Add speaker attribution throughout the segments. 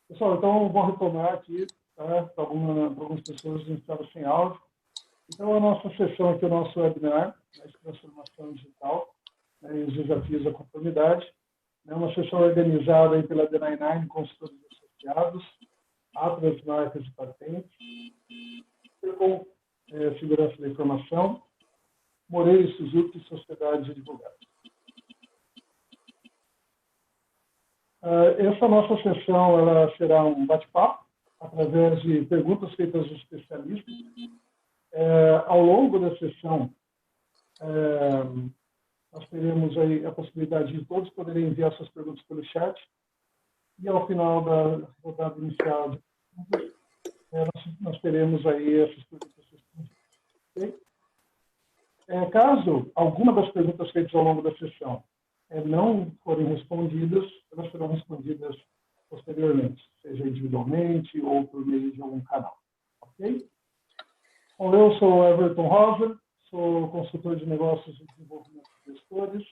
Speaker 1: Pessoal, então vou retomar aqui, tá? Para algumas pessoas a gente estava sem áudio. Então, a nossa sessão aqui, o nosso webinar, né, de transformação digital, né, e os desafios da conformidade, é uma sessão organizada aí pela D99, consultores associados, Atlas Marcas e Patentes, com Segurança da Informação, Moreira e Suzuki, Sociedade de Advogados. Essa nossa sessão ela será um bate-papo, através de perguntas feitas aos especialistas. Ao longo da sessão, nós teremos aí a possibilidade de todos poderem enviar suas perguntas pelo chat. E ao final da rodada inicial de perguntas, nós teremos aí essas perguntas respondidas. Okay? Caso alguma das perguntas feitas ao longo da sessão não forem respondidas, elas serão respondidas posteriormente, seja individualmente ou por meio de algum canal. Ok? Bom, eu sou o Everton Rosa, sou consultor de negócios e desenvolvimento de gestores,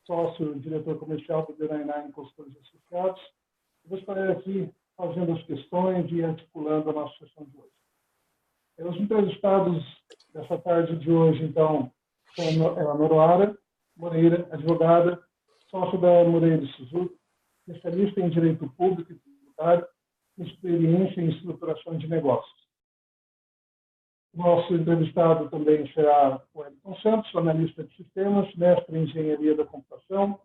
Speaker 1: sócio diretor comercial do D99 Consultores Associados. Vou estar aqui fazendo as questões e articulando a nossa sessão de hoje. Os entrevistados dessa tarde de hoje, então, são a Noroara Moreira, advogada, sócio da Moreira e Suzuki, especialista em direito público e tributário, com experiência em estruturação de negócios. Nosso entrevistado também será o Wellington Santos, analista de sistemas, mestre em engenharia da computação,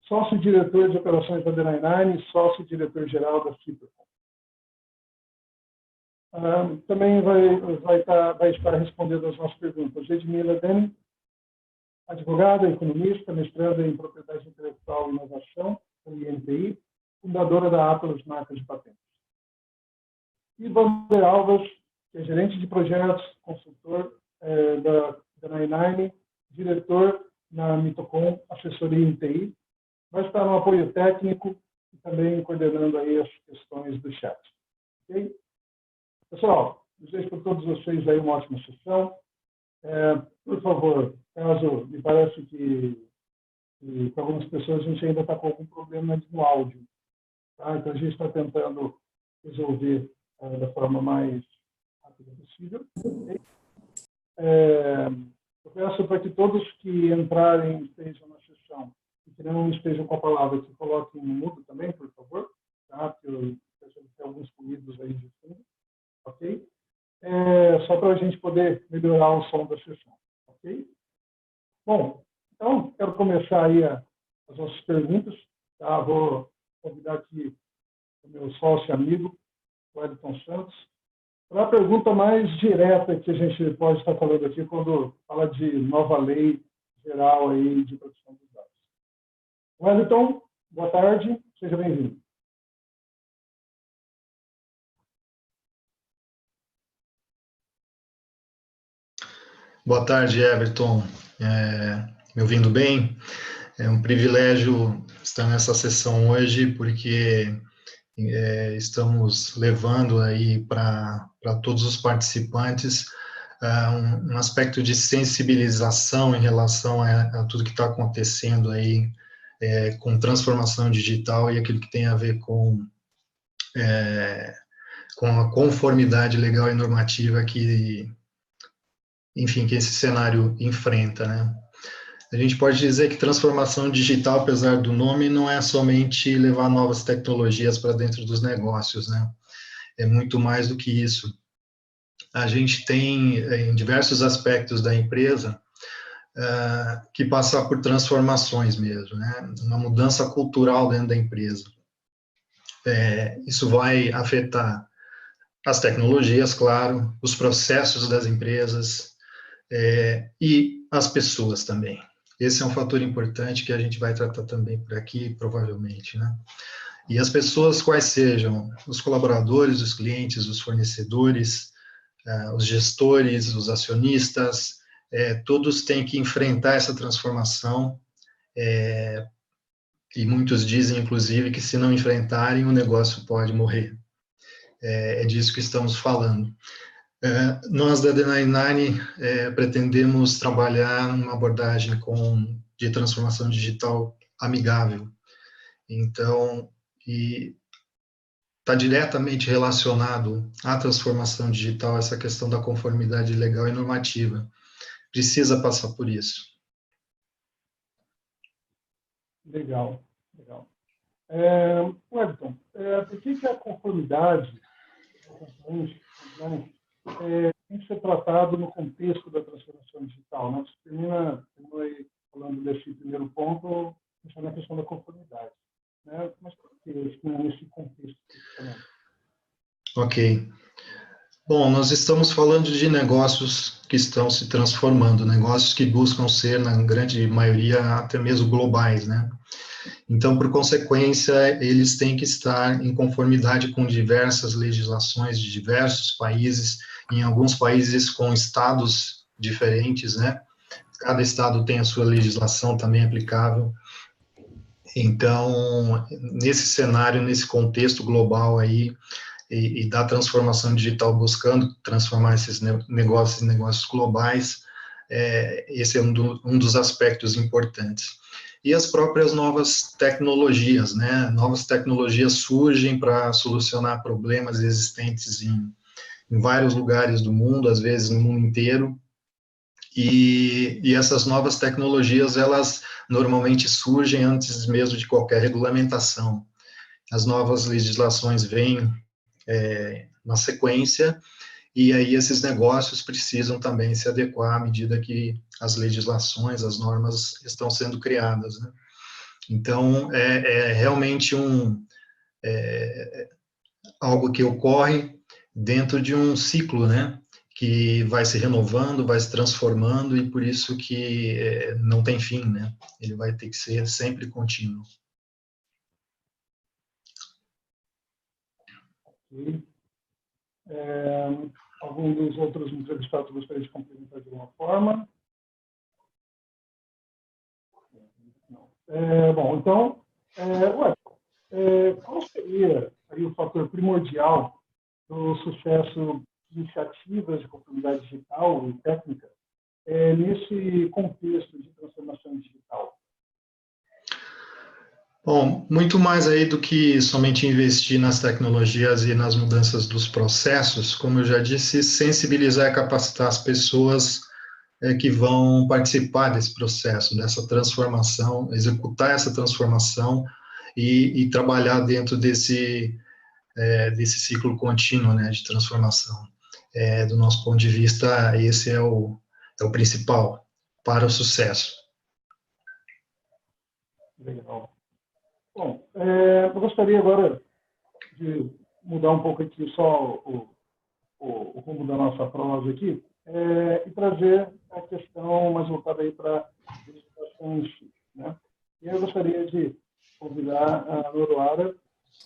Speaker 1: sócio-diretor de operações da D99 e sócio-diretor-geral da Cipercom. Também vai estar respondendo as nossas perguntas Edmila Deni, advogada, economista, mestranda em Propriedade Intelectual e Inovação, pelo INPI, fundadora da Atlas Marcas e Patentes. E Wander Alves, que é gerente de projetos, consultor da D99, diretor na Mitocom, assessoria em TI, vai estar no apoio técnico e também coordenando aí as questões do chat. Ok? Pessoal, desejo para todos vocês aí uma ótima sessão. Por favor, caso me parece que para algumas pessoas a gente ainda está com algum problema no áudio, tá? Então a gente está tentando resolver da forma mais rápida possível. Eu peço para que todos que entrarem estejam na sessão e que não estejam com a palavra, que coloquem no mudo também, por favor, tá? Porque eu percebo que tem alguns ruídos aí de fundo, ok? Só para a gente poder melhorar o som da sessão, ok? Bom, então, quero começar aí as nossas perguntas, tá? Vou convidar aqui o meu sócio e amigo, Wellington Santos, para a pergunta mais direta que a gente pode estar falando aqui quando fala de nova lei geral aí de proteção dos dados. Wellington, boa tarde, seja bem-vindo.
Speaker 2: Boa tarde, Everton. Me ouvindo bem? É um privilégio estar nessa sessão hoje, porque estamos levando aí para todos os participantes um aspecto de sensibilização em relação a tudo que está acontecendo aí com transformação digital e aquilo que tem a ver com a conformidade legal e normativa que esse cenário enfrenta, né? A gente pode dizer que transformação digital, apesar do nome, não é somente levar novas tecnologias para dentro dos negócios, né? É muito mais do que isso. A gente tem, em diversos aspectos da empresa, que passar por transformações mesmo, né? Uma mudança cultural dentro da empresa. Isso vai afetar as tecnologias, claro, os processos das empresas e as pessoas também. Esse é um fator importante que a gente vai tratar também por aqui, provavelmente, né? E as pessoas, quais sejam os colaboradores, os clientes, os fornecedores, os gestores, os acionistas, todos têm que enfrentar essa transformação, e muitos dizem, inclusive, que se não enfrentarem, o negócio pode morrer. É disso que estamos falando. Nós da D99 pretendemos trabalhar uma abordagem de transformação digital amigável. Então, está diretamente relacionado à transformação digital, essa questão da conformidade legal e normativa. Precisa passar por isso.
Speaker 1: Legal, legal. Wellington, por que a conformidade, né, tem que ser tratado no contexto da transformação digital? Né? Você termina aí falando desse primeiro ponto, pensando na questão da conformidade. Né? Mas por que nesse contexto?
Speaker 2: Ok. Bom, nós estamos falando de negócios que estão se transformando, negócios que buscam ser, na grande maioria, até mesmo globais, né? Então, por consequência, eles têm que estar em conformidade com diversas legislações de diversos países, em alguns países com estados diferentes, né? Cada estado tem a sua legislação também aplicável. Então, nesse cenário, nesse contexto global aí, e da transformação digital, buscando transformar esses negócios em negócios globais, esse é um dos aspectos importantes. E as próprias novas tecnologias, né? Novas tecnologias surgem para solucionar problemas existentes em vários lugares do mundo, às vezes no mundo inteiro, e essas novas tecnologias, elas normalmente surgem antes mesmo de qualquer regulamentação. As novas legislações vêm na sequência, e aí esses negócios precisam também se adequar à medida que as legislações, as normas estão sendo criadas, né? Então, realmente algo que ocorre dentro de um ciclo, né? Que vai se renovando, vai se transformando, e por isso que não tem fim, né? Ele vai ter que ser sempre contínuo.
Speaker 1: Okay. Algum dos outros entrevistados gostaria de complementar de alguma forma? Não. Bom, então, qual seria aí o fator primordial do sucesso de iniciativas de conformidade digital e técnica nesse contexto de transformação digital?
Speaker 2: Bom, muito mais aí do que somente investir nas tecnologias e nas mudanças dos processos, como eu já disse, sensibilizar e capacitar as pessoas que vão participar desse processo, dessa transformação, executar essa transformação e trabalhar dentro desse ciclo contínuo, né, de transformação. Do nosso ponto de vista, esse é o principal para o sucesso.
Speaker 1: Legal. Bom, eu gostaria agora de mudar um pouco aqui só o rumo da nossa prosa aqui e trazer a questão mais voltada aí para a legislação em si, né? E eu gostaria de convidar a Noroara,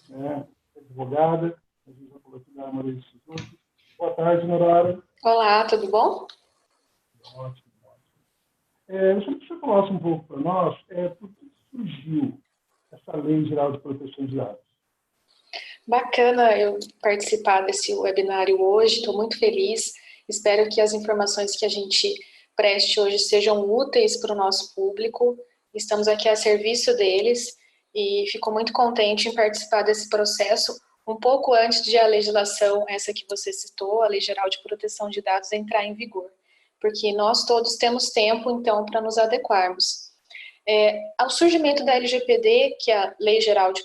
Speaker 1: né, advogada, a gente já falou aqui da Maria de Suzuki. Boa tarde, Noroara.
Speaker 3: Olá, tudo bom?
Speaker 1: Ótimo, ótimo. Eu gostaria que você falasse um pouco para nós por que surgiu essa Lei Geral de Proteção de Dados.
Speaker 3: Bacana eu participar desse webinário hoje, estou muito feliz. Espero que as informações que a gente preste hoje sejam úteis para o nosso público. Estamos aqui a serviço deles e fico muito contente em participar desse processo um pouco antes de a legislação, essa que você citou, a Lei Geral de Proteção de Dados, entrar em vigor. Porque nós todos temos tempo, então, para nos adequarmos. Ao surgimento da LGPD, que é a Lei Geral de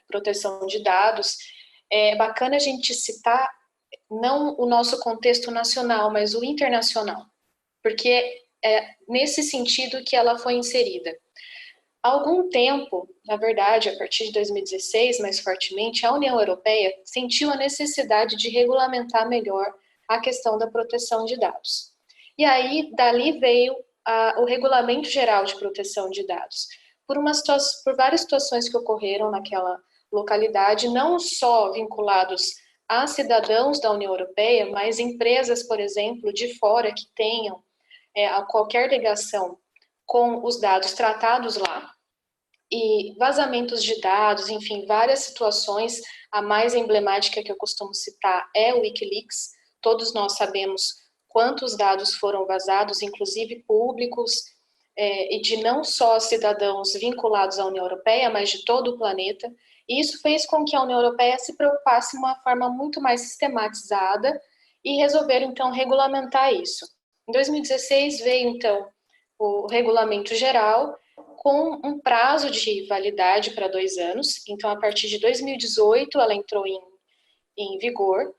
Speaker 3: Proteção de Dados, é bacana a gente citar não o nosso contexto nacional, mas o internacional, porque é nesse sentido que ela foi inserida. Há algum tempo, na verdade, a partir de 2016, mais fortemente, a União Europeia sentiu a necessidade de regulamentar melhor a questão da proteção de dados. E aí, dali veio o Regulamento Geral de Proteção de Dados, por várias situações que ocorreram naquela localidade, não só vinculados a cidadãos da União Europeia, mas empresas, por exemplo, de fora que tenham qualquer ligação com os dados tratados lá, e vazamentos de dados, enfim, várias situações. A mais emblemática que eu costumo citar é o Wikileaks. Todos nós sabemos quantos dados foram vazados, inclusive públicos, e de não só cidadãos vinculados à União Europeia, mas de todo o planeta. E isso fez com que a União Europeia se preocupasse de uma forma muito mais sistematizada e resolveram, então, regulamentar isso. Em 2016 veio, então, o Regulamento Geral, com um prazo de validade para 2 anos. Então, a partir de 2018, ela entrou em vigor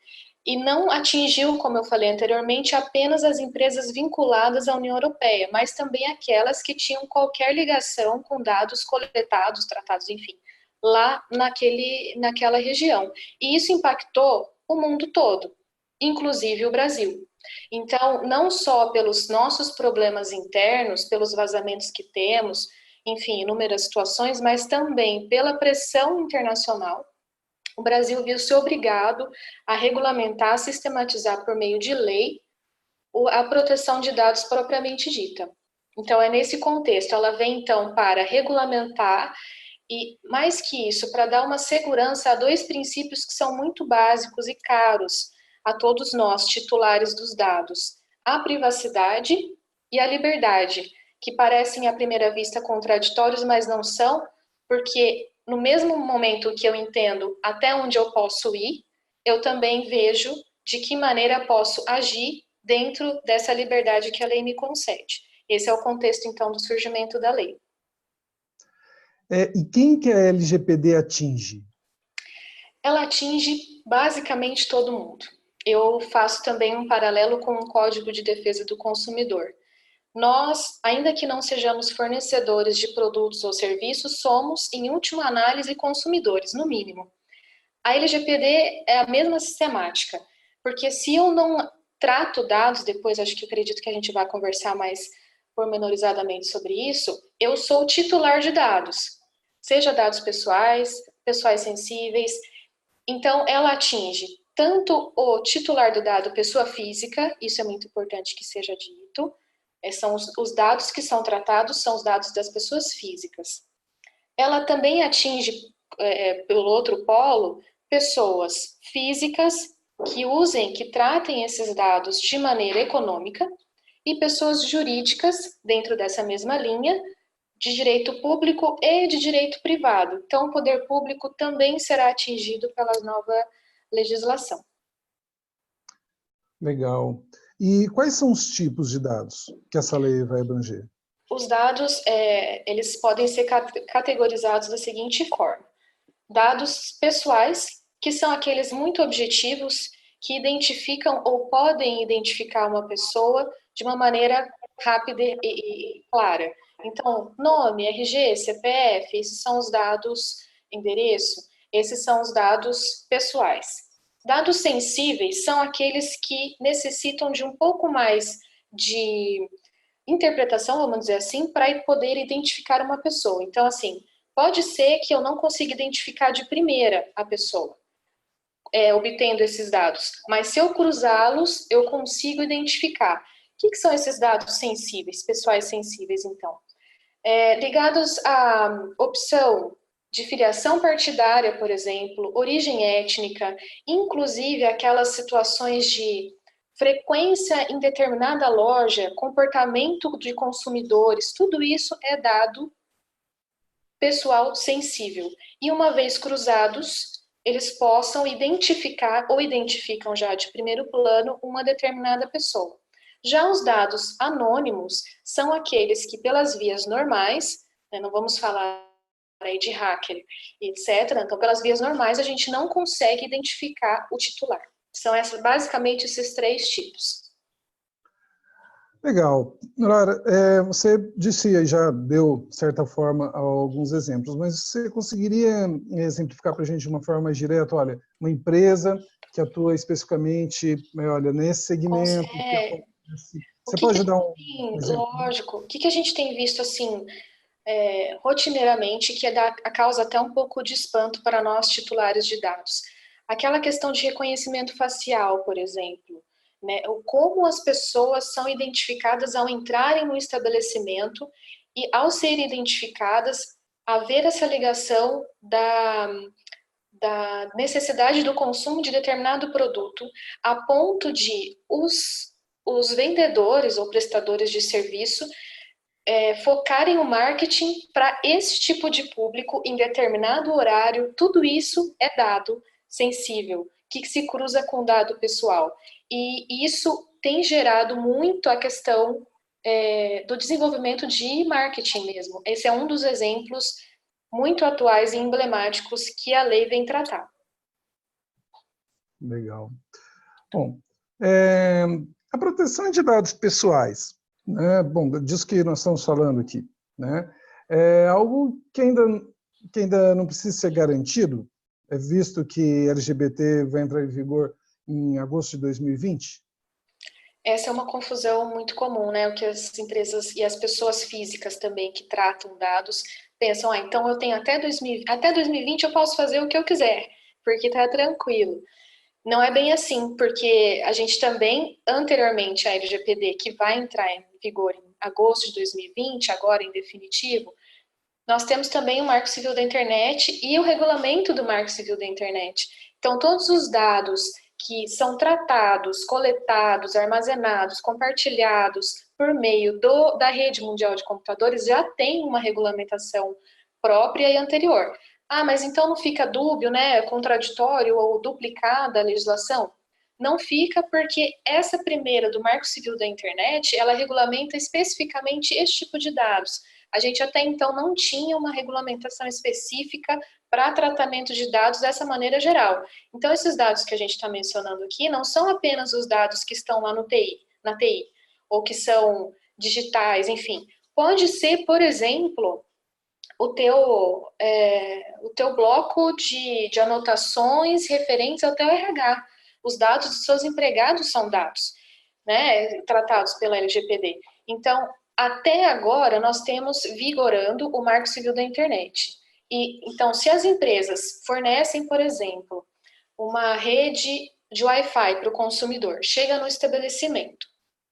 Speaker 3: e não atingiu, como eu falei anteriormente, apenas as empresas vinculadas à União Europeia, mas também aquelas que tinham qualquer ligação com dados coletados, tratados, enfim, lá naquela região. E isso impactou o mundo todo, inclusive o Brasil. Então, não só pelos nossos problemas internos, pelos vazamentos que temos, enfim, inúmeras situações, mas também pela pressão internacional, o Brasil viu-se obrigado a regulamentar, sistematizar por meio de lei a proteção de dados propriamente dita. Então, é nesse contexto, ela vem então para regulamentar e, mais que isso, para dar uma segurança a 2 princípios que são muito básicos e caros a todos nós, titulares dos dados: a privacidade e a liberdade, que parecem à primeira vista contraditórios, mas não são, porque no mesmo momento que eu entendo até onde eu posso ir, eu também vejo de que maneira posso agir dentro dessa liberdade que a lei me concede. Esse é o contexto, então, do surgimento da lei.
Speaker 4: E quem que a LGPD atinge?
Speaker 3: Ela atinge basicamente todo mundo. Eu faço também um paralelo com o Código de Defesa do Consumidor. Nós, ainda que não sejamos fornecedores de produtos ou serviços, somos, em última análise, consumidores, no mínimo. A LGPD é a mesma sistemática, porque se eu não trato dados, depois acho que acredito que a gente vai conversar mais pormenorizadamente sobre isso, eu sou titular de dados, seja dados pessoais, pessoais sensíveis. Então, ela atinge tanto o titular do dado, pessoa física, isso é muito importante que seja dito, são os dados que são tratados, são os dados das pessoas físicas. Ela também atinge, pelo outro polo, pessoas físicas que tratem esses dados de maneira econômica e pessoas jurídicas, dentro dessa mesma linha, de direito público e de direito privado. Então, o poder público também será atingido pela nova legislação.
Speaker 4: Legal. E quais são os tipos de dados que essa lei vai abranger?
Speaker 3: Os dados, eles podem ser categorizados da seguinte forma: dados pessoais, que são aqueles muito objetivos, que identificam ou podem identificar uma pessoa de uma maneira rápida e clara. Então, nome, RG, CPF, esses são os dados, endereço, esses são os dados pessoais. Dados sensíveis são aqueles que necessitam de um pouco mais de interpretação, vamos dizer assim, para poder identificar uma pessoa. Então, assim, pode ser que eu não consiga identificar de primeira a pessoa, obtendo esses dados, mas se eu cruzá-los, eu consigo identificar. O que são esses dados sensíveis, pessoais sensíveis, então? Ligados à opção de filiação partidária, por exemplo, origem étnica, inclusive aquelas situações de frequência em determinada loja, comportamento de consumidores, tudo isso é dado pessoal sensível. E uma vez cruzados, eles possam identificar ou identificam já de primeiro plano uma determinada pessoa. Já os dados anônimos são aqueles que, pelas vias normais, não vamos falar aí de hacker, etc. Então, pelas vias normais, a gente não consegue identificar o titular. São basicamente esses 3 tipos.
Speaker 4: Legal. Nora, você disse e já deu, de certa forma, alguns exemplos, mas você conseguiria exemplificar para a gente de uma forma mais direta? Olha, uma empresa que atua especificamente, olha, nesse segmento. Você pode dar um exemplo?
Speaker 3: Lógico. O que a gente tem visto, assim, rotineiramente, que a causa até um pouco de espanto para nós titulares de dados? Aquela questão de reconhecimento facial, por exemplo, né? Como as pessoas são identificadas ao entrarem no estabelecimento e, ao serem identificadas, haver essa ligação da necessidade do consumo de determinado produto, a ponto de os vendedores ou prestadores de serviço focarem o marketing para esse tipo de público em determinado horário. Tudo isso é dado sensível, que se cruza com dado pessoal. E isso tem gerado muito a questão do desenvolvimento de marketing mesmo. Esse é um dos exemplos muito atuais e emblemáticos que a lei vem tratar.
Speaker 4: Legal. Bom, a proteção de dados pessoais, né? Bom, disso que nós estamos falando aqui, né? É algo que ainda não precisa ser garantido, visto que LGBT vai entrar em vigor em agosto de 2020?
Speaker 3: Essa é uma confusão muito comum, né? O que as empresas e as pessoas físicas também que tratam dados pensam, então eu tenho até 2020 eu posso fazer o que eu quiser, porque está tranquilo. Não é bem assim, porque a gente também, anteriormente à LGPD, que vai entrar em vigor em agosto de 2020, agora em definitivo, nós temos também o Marco Civil da Internet e o regulamento do Marco Civil da Internet. Então, todos os dados que são tratados, coletados, armazenados, compartilhados por meio da rede mundial de computadores já tem uma regulamentação própria e anterior. Mas então não fica dúbio, né, contraditório ou duplicada a legislação? Não fica, porque essa primeira do Marco Civil da Internet, ela regulamenta especificamente esse tipo de dados. A gente até então não tinha uma regulamentação específica para tratamento de dados dessa maneira geral. Então, esses dados que a gente está mencionando aqui não são apenas os dados que estão lá na TI, ou que são digitais, enfim. Pode ser, por exemplo, o teu bloco de anotações referentes ao teu RH. Os dados dos seus empregados são dados, né, tratados pela LGPD. Então, até agora, nós temos vigorando o Marco Civil da Internet. Então, se as empresas fornecem, por exemplo, uma rede de Wi-Fi para o consumidor, chega no estabelecimento,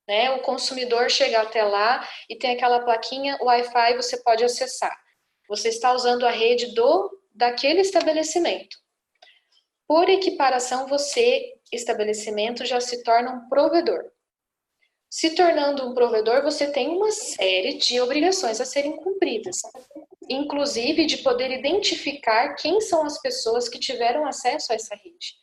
Speaker 3: né? O consumidor chega até lá e tem aquela plaquinha Wi-Fi, você pode acessar. Você está usando a rede daquele estabelecimento. Por equiparação, você, estabelecimento, já se torna um provedor. Se tornando um provedor, você tem uma série de obrigações a serem cumpridas, inclusive de poder identificar quem são as pessoas que tiveram acesso a essa rede.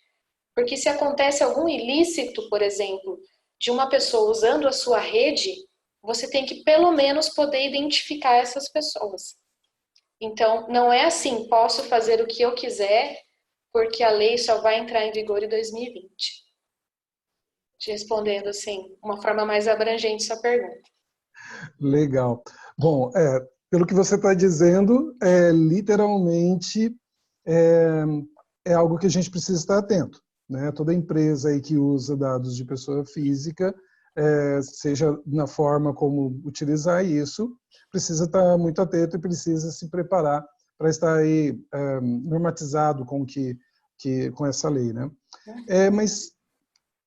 Speaker 3: Porque se acontece algum ilícito, por exemplo, de uma pessoa usando a sua rede, você tem que pelo menos poder identificar essas pessoas. Então, não é assim, posso fazer o que eu quiser, porque a lei só vai entrar em vigor em 2020. Te respondendo assim, uma forma mais abrangente sua pergunta.
Speaker 4: Legal. Bom, pelo que você está dizendo, literalmente é algo que a gente precisa estar atento, né? Toda empresa aí que usa dados de pessoa física, seja na forma como utilizar isso, precisa estar muito atento e precisa se preparar para estar aí normatizado com essa lei, né? Mas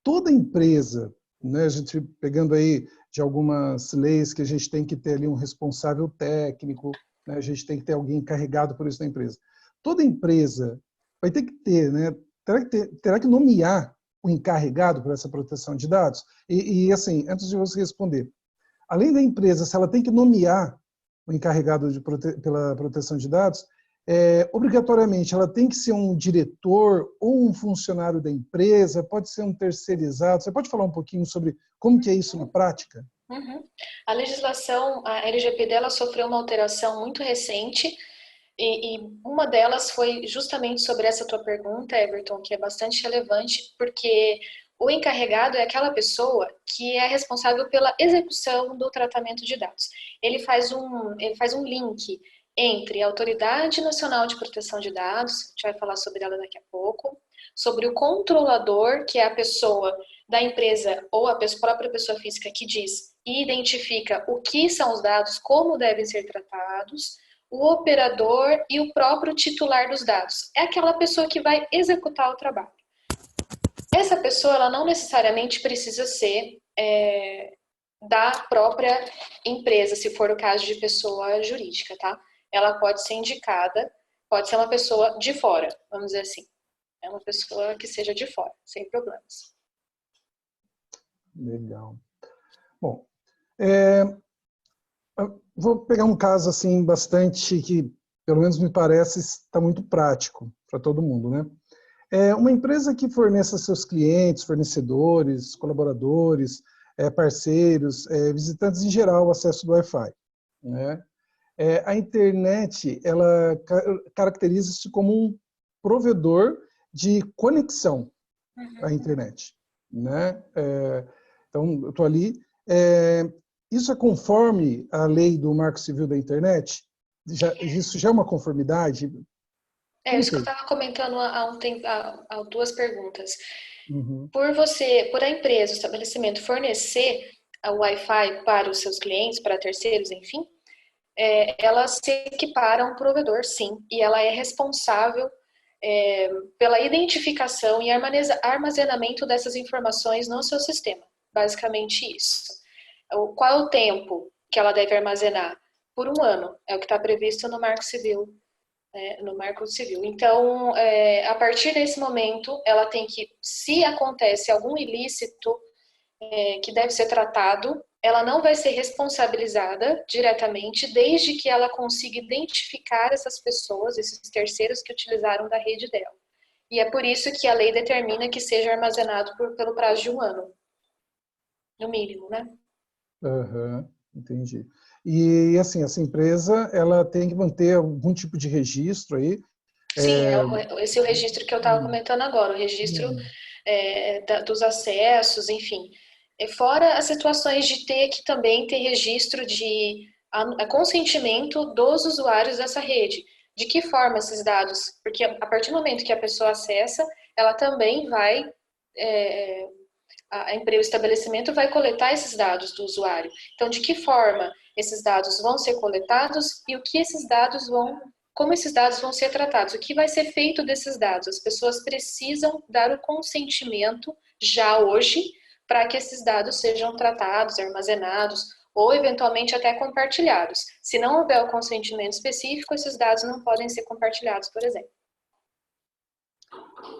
Speaker 4: toda empresa, né, a gente pegando aí de algumas leis que a gente tem que ter ali um responsável técnico, né, a gente tem que ter alguém encarregado por isso na empresa. Toda empresa vai ter que ter, né, terá que nomear o encarregado por essa proteção de dados. E assim, antes de você responder, além da empresa, se ela tem que nomear o encarregado pela proteção de dados, obrigatoriamente ela tem que ser um diretor ou um funcionário da empresa, pode ser um terceirizado. Você pode falar um pouquinho sobre como que é isso na prática?
Speaker 3: Uhum. A legislação, a LGPD, ela sofreu uma alteração muito recente e uma delas foi justamente sobre essa tua pergunta, Everton, que é bastante relevante, porque o encarregado é aquela pessoa que é responsável pela execução do tratamento de dados. Ele faz um link entre a Autoridade Nacional de Proteção de Dados, a gente vai falar sobre ela daqui a pouco, sobre o controlador, que é a pessoa da empresa ou a própria pessoa física que diz e identifica o que são os dados, como devem ser tratados, o operador e o próprio titular dos dados. É aquela pessoa que vai executar o trabalho. Essa pessoa, ela não necessariamente precisa ser da própria empresa, se for o caso de pessoa jurídica, tá? Ela pode ser indicada, pode ser uma pessoa de fora, vamos dizer assim. É uma pessoa que seja de fora, sem problemas.
Speaker 4: Legal. Bom, Vou pegar um caso assim bastante que, pelo menos me parece, está muito prático para todo mundo, né? É uma empresa que forneça a seus clientes, fornecedores, colaboradores, parceiros, visitantes em geral, acesso do Wi-Fi, né? A internet, ela caracteriza-se como um provedor de conexão à internet, né? Então, eu estou ali. Isso é conforme a lei do Marco Civil da Internet? Isso já é uma conformidade?
Speaker 3: Isso que eu estava comentando há um tempo, há duas perguntas.
Speaker 4: Uhum.
Speaker 3: Por a empresa, o estabelecimento fornecer o Wi-Fi para os seus clientes, para terceiros, enfim, ela se equipara a um provedor, sim, e ela é responsável pela identificação e armazenamento dessas informações no seu sistema. Basicamente isso. Qual é o tempo que ela deve armazenar? Por 1 ano, é o que está previsto no Marco Civil. Então, a partir desse momento, ela tem que, se acontece algum ilícito que deve ser tratado, ela não vai ser responsabilizada diretamente, desde que ela consiga identificar essas pessoas, esses terceiros que utilizaram da rede dela. E é por isso que a lei determina que seja armazenado pelo prazo de 1 ano, no mínimo, né?
Speaker 4: Uhum, entendi. E assim, essa empresa, ela tem que manter algum tipo de registro aí?
Speaker 3: Sim, esse é o registro que eu estava comentando agora, o registro dos acessos, enfim. Fora as situações de ter que também ter registro de consentimento dos usuários dessa rede. De que forma esses dados? Porque a partir do momento que a pessoa acessa, ela também vai, o estabelecimento vai coletar esses dados do usuário. Então, de que forma esses dados vão ser coletados e como esses dados vão ser tratados? O que vai ser feito desses dados? As pessoas precisam dar o consentimento já hoje para que esses dados sejam tratados, armazenados ou eventualmente até compartilhados. Se não houver o consentimento específico, esses dados não podem ser compartilhados, por exemplo.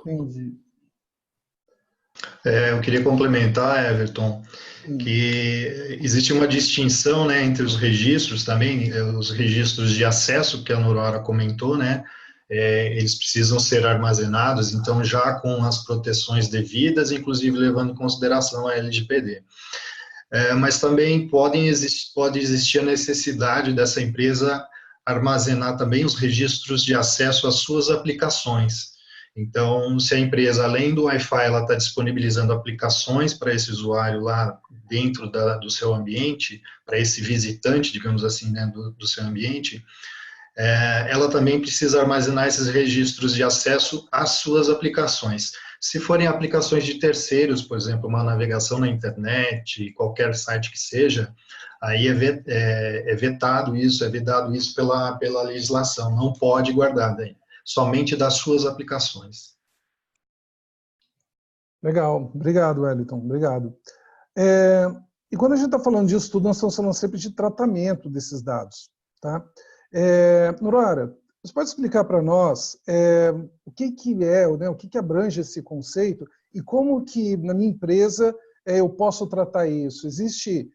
Speaker 4: Entendi.
Speaker 2: Eu queria complementar, Everton, que existe uma distinção, né, entre os registros também, os registros de acesso que a Nora comentou, né, eles precisam ser armazenados, então já com as proteções devidas, inclusive levando em consideração a LGPD. Mas também pode existir a necessidade dessa empresa armazenar também os registros de acesso às suas aplicações. Então, se a empresa, além do Wi-Fi, ela está disponibilizando aplicações para esse usuário lá dentro do seu ambiente, para esse visitante, digamos assim, né, do seu ambiente, ela também precisa armazenar esses registros de acesso às suas aplicações. Se forem aplicações de terceiros, por exemplo, uma navegação na internet, qualquer site que seja, aí é vetado isso, é vedado isso pela legislação, não pode guardar daí, somente das suas aplicações.
Speaker 4: Legal, obrigado, Wellington, obrigado. E quando a gente está falando disso tudo, nós estamos falando sempre de tratamento desses dados, tá? Nora, você pode explicar para nós o que é, né, o que abrange esse conceito e como que na minha empresa eu posso tratar isso? Existe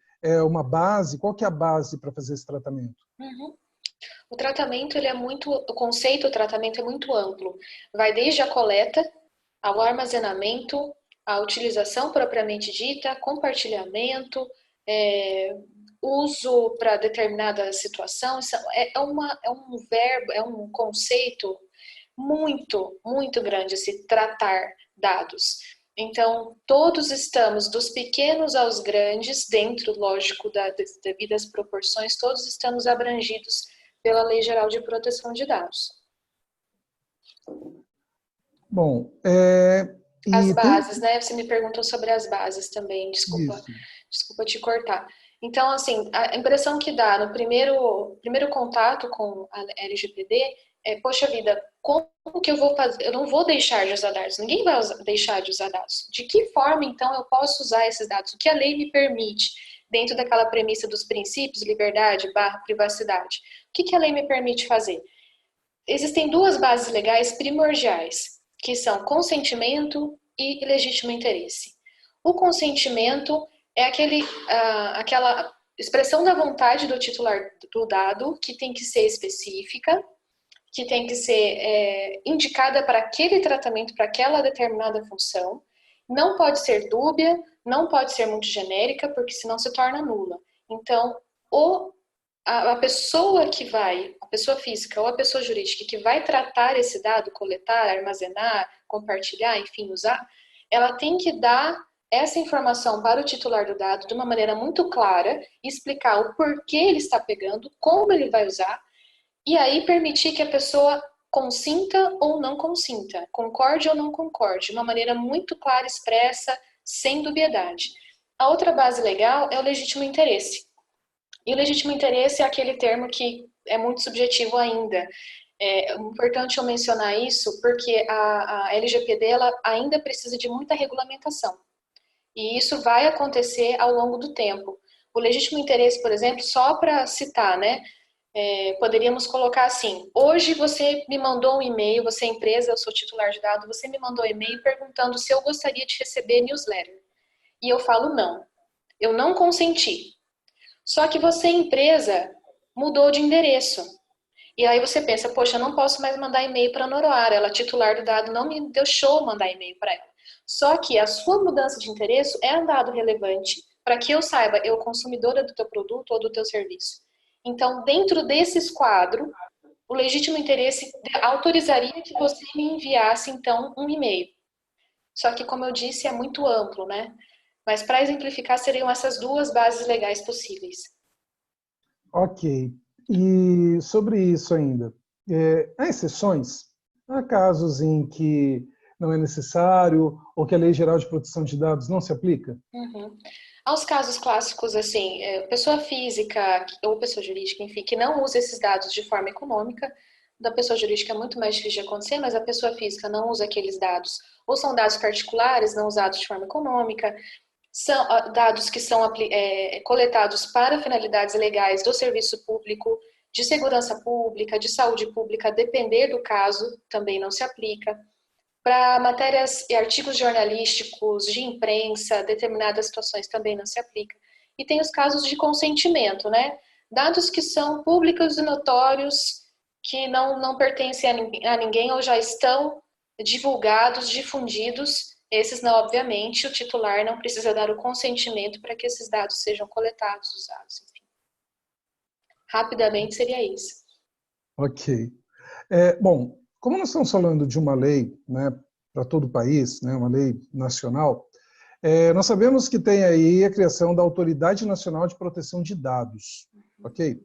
Speaker 4: uma base? Qual que é a base para fazer esse tratamento?
Speaker 3: Uhum. O conceito do tratamento é muito amplo. Vai desde a coleta, ao armazenamento, à utilização propriamente dita, compartilhamento, uso para determinada situação. É um conceito muito, muito grande, esse tratar dados. Então, todos estamos, dos pequenos aos grandes, dentro, lógico, das devidas proporções, todos estamos abrangidos pela Lei Geral de Proteção de Dados.
Speaker 4: Bom,
Speaker 3: as bases, né? Você me perguntou sobre as bases também, desculpa te cortar. Então, assim, a impressão que dá no primeiro contato com a LGPD poxa vida, como que eu vou fazer? Eu não vou deixar de usar dados, ninguém vai deixar de usar dados. De que forma, então, eu posso usar esses dados? O que a lei me permite, dentro daquela premissa dos princípios, liberdade / privacidade? O que a lei me permite fazer? Existem 2 bases legais primordiais, que são consentimento e legítimo interesse. O consentimento é aquela expressão da vontade do titular do dado, que tem que ser específica, que tem que ser indicada para aquele tratamento, para aquela determinada função. Não pode ser dúbia, não pode ser muito genérica, porque senão se torna nula. Então, a pessoa que vai, a pessoa física ou a pessoa jurídica que vai tratar esse dado, coletar, armazenar, compartilhar, enfim, usar, ela tem que dar essa informação para o titular do dado de uma maneira muito clara, explicar o porquê ele está pegando, como ele vai usar, e aí permitir que a pessoa consinta ou não consinta, concorde ou não concorde, de uma maneira muito clara, expressa, sem dubiedade. A outra base legal é o legítimo interesse. E o legítimo interesse é aquele termo que é muito subjetivo ainda. É importante eu mencionar isso porque a LGPD ela ainda precisa de muita regulamentação. E isso vai acontecer ao longo do tempo. O legítimo interesse, por exemplo, só para citar, né? Poderíamos colocar assim: hoje você me mandou um e-mail, você é empresa, eu sou titular de dados, você me mandou um e-mail perguntando se eu gostaria de receber newsletter. E eu falo não, eu não consenti. Só que você, empresa, mudou de endereço. E aí você pensa, poxa, eu não posso mais mandar e-mail para a Noroara, ela titular do dado não me deixou mandar e-mail para ela. Só que a sua mudança de endereço é um dado relevante para que eu saiba, eu consumidora do teu produto ou do teu serviço. Então, dentro desse esquadro, o legítimo interesse autorizaria que você me enviasse, então, um e-mail. Só que, como eu disse, é muito amplo, né? Mas, para exemplificar, seriam essas duas bases legais possíveis.
Speaker 4: Ok. E sobre isso ainda, há exceções? Há casos em que não é necessário ou que a Lei Geral de Proteção de Dados não se aplica?
Speaker 3: Uhum. Aos casos clássicos, assim, pessoa física ou pessoa jurídica, enfim, que não usa esses dados de forma econômica, da pessoa jurídica é muito mais difícil de acontecer, mas a pessoa física não usa aqueles dados, ou são dados particulares, não usados de forma econômica, são dados que são coletados para finalidades legais do serviço público, de segurança pública, de saúde pública, a depender do caso, também não se aplica. Para matérias e artigos jornalísticos, de imprensa, determinadas situações também não se aplica. E tem os casos de consentimento, né? Dados que são públicos e notórios, que não pertencem a ninguém ou já estão divulgados, difundidos. Esses não, obviamente, o titular não precisa dar o consentimento para que esses dados sejam coletados, usados, enfim. Rapidamente seria isso.
Speaker 4: Ok. Bom, como nós estamos falando de uma lei, né, para todo o país, né, uma lei nacional, nós sabemos que tem aí a criação da Autoridade Nacional de Proteção de Dados, ok?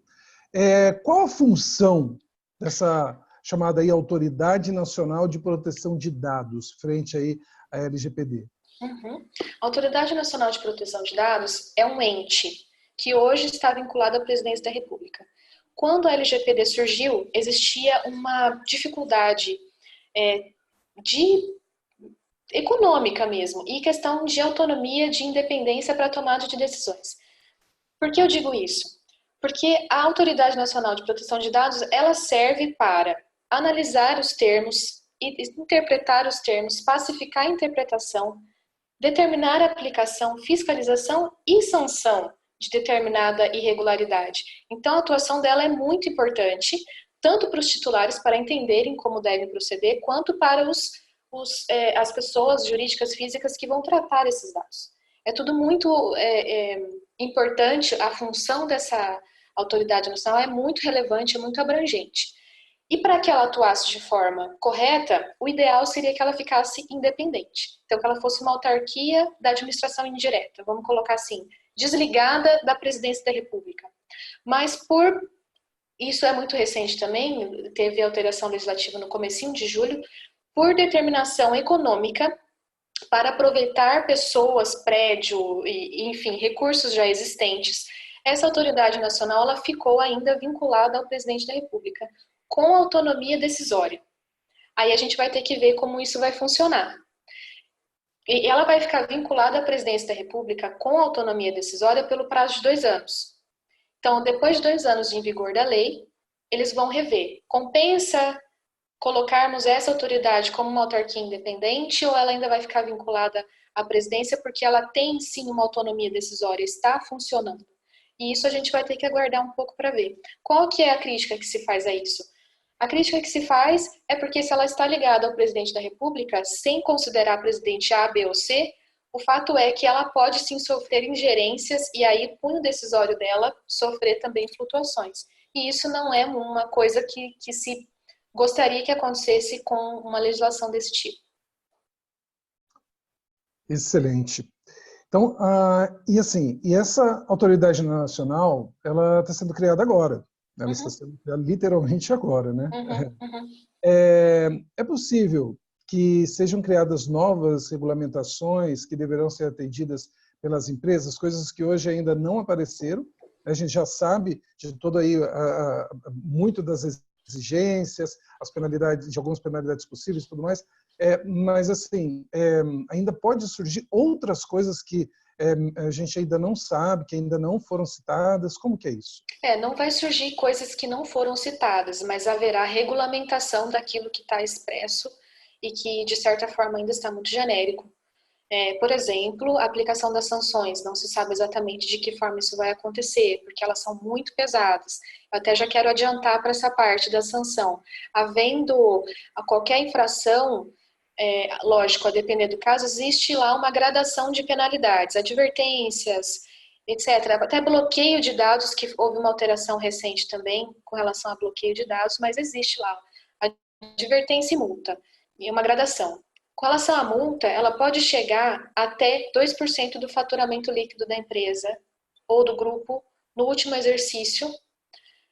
Speaker 4: Qual a função dessa chamada aí Autoridade Nacional de Proteção de Dados frente aí à LGPD?
Speaker 3: Uhum. A Autoridade Nacional de Proteção de Dados é um ente que hoje está vinculado à Presidência da República. Quando a LGPD surgiu, existia uma dificuldade econômica mesmo e questão de autonomia, de independência para a tomada de decisões. Por que eu digo isso? Porque a Autoridade Nacional de Proteção de Dados, ela serve para analisar os termos, interpretar os termos, pacificar a interpretação, determinar a aplicação, fiscalização e sanção de determinada irregularidade. Então, a atuação dela é muito importante, tanto para os titulares para entenderem como devem proceder, quanto para as pessoas jurídicas físicas que vão tratar esses dados. É tudo muito importante, a função dessa autoridade nacional é muito relevante, é muito abrangente. E para que ela atuasse de forma correta, o ideal seria que ela ficasse independente. Então, que ela fosse uma autarquia da administração indireta, vamos colocar assim, desligada da Presidência da República. Mas isso é muito recente também, teve alteração legislativa no comecinho de julho, por determinação econômica, para aproveitar pessoas, prédio, e, enfim, recursos já existentes, essa autoridade nacional ela ficou ainda vinculada ao presidente da República, com autonomia decisória. Aí a gente vai ter que ver como isso vai funcionar. E ela vai ficar vinculada à presidência da República com autonomia decisória pelo prazo de 2 anos. Então, depois de 2 anos em vigor da lei, eles vão rever. Compensa colocarmos essa autoridade como uma autarquia independente ou ela ainda vai ficar vinculada à presidência porque ela tem sim uma autonomia decisória, está funcionando. E isso a gente vai ter que aguardar um pouco para ver. Qual que é a crítica que se faz a isso? A crítica que se faz é porque se ela está ligada ao presidente da República, sem considerar presidente A, B ou C, o fato é que ela pode sim sofrer ingerências e aí o punho decisório dela sofrer também flutuações. E isso não é uma coisa que se gostaria que acontecesse com uma legislação desse tipo.
Speaker 4: Excelente. Então, e essa autoridade nacional, ela está sendo criada agora. Ela está sendo criada literalmente agora, né? É possível que sejam criadas novas regulamentações que deverão ser atendidas pelas empresas, coisas que hoje ainda não apareceram. A gente já sabe de todo aí muito das exigências, as penalidades, de algumas penalidades possíveis e tudo mais. Mas assim, ainda pode surgir outras coisas que a gente ainda não sabe, que ainda não foram citadas. Como que é isso?
Speaker 3: Não vai surgir coisas que não foram citadas, mas haverá regulamentação daquilo que está expresso e que, de certa forma, ainda está muito genérico. Por exemplo, a aplicação das sanções. Não se sabe exatamente de que forma isso vai acontecer, porque elas são muito pesadas. Eu até já quero adiantar para essa parte da sanção. Havendo qualquer infração, lógico, a depender do caso, existe lá uma gradação de penalidades, advertências, etc. Até bloqueio de dados, que houve uma alteração recente também com relação a bloqueio de dados, mas existe lá advertência e multa, e uma gradação. Com relação à multa, ela pode chegar até 2% do faturamento líquido da empresa ou do grupo no último exercício,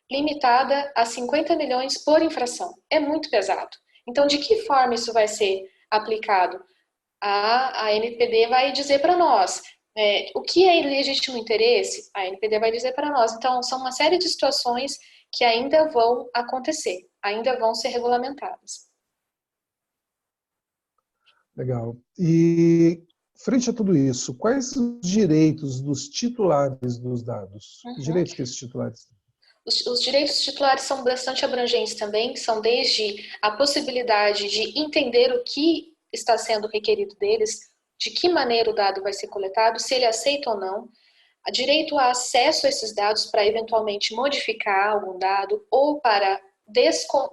Speaker 3: limitada a 50 milhões por infração. É muito pesado. Então, de que forma isso vai ser aplicado? A NPD vai dizer para nós o que é legítimo interesse. A NPD vai dizer para nós. Então, são uma série de situações que ainda vão acontecer, ainda vão ser regulamentadas.
Speaker 4: Legal. E, frente a tudo isso, quais os direitos dos titulares dos dados? Os direitos que esses titulares têm?
Speaker 3: Os direitos titulares são bastante abrangentes também, são desde a possibilidade de entender o que está sendo requerido deles, de que maneira o dado vai ser coletado, se ele aceita ou não, direito a acesso a esses dados para eventualmente modificar algum dado ou para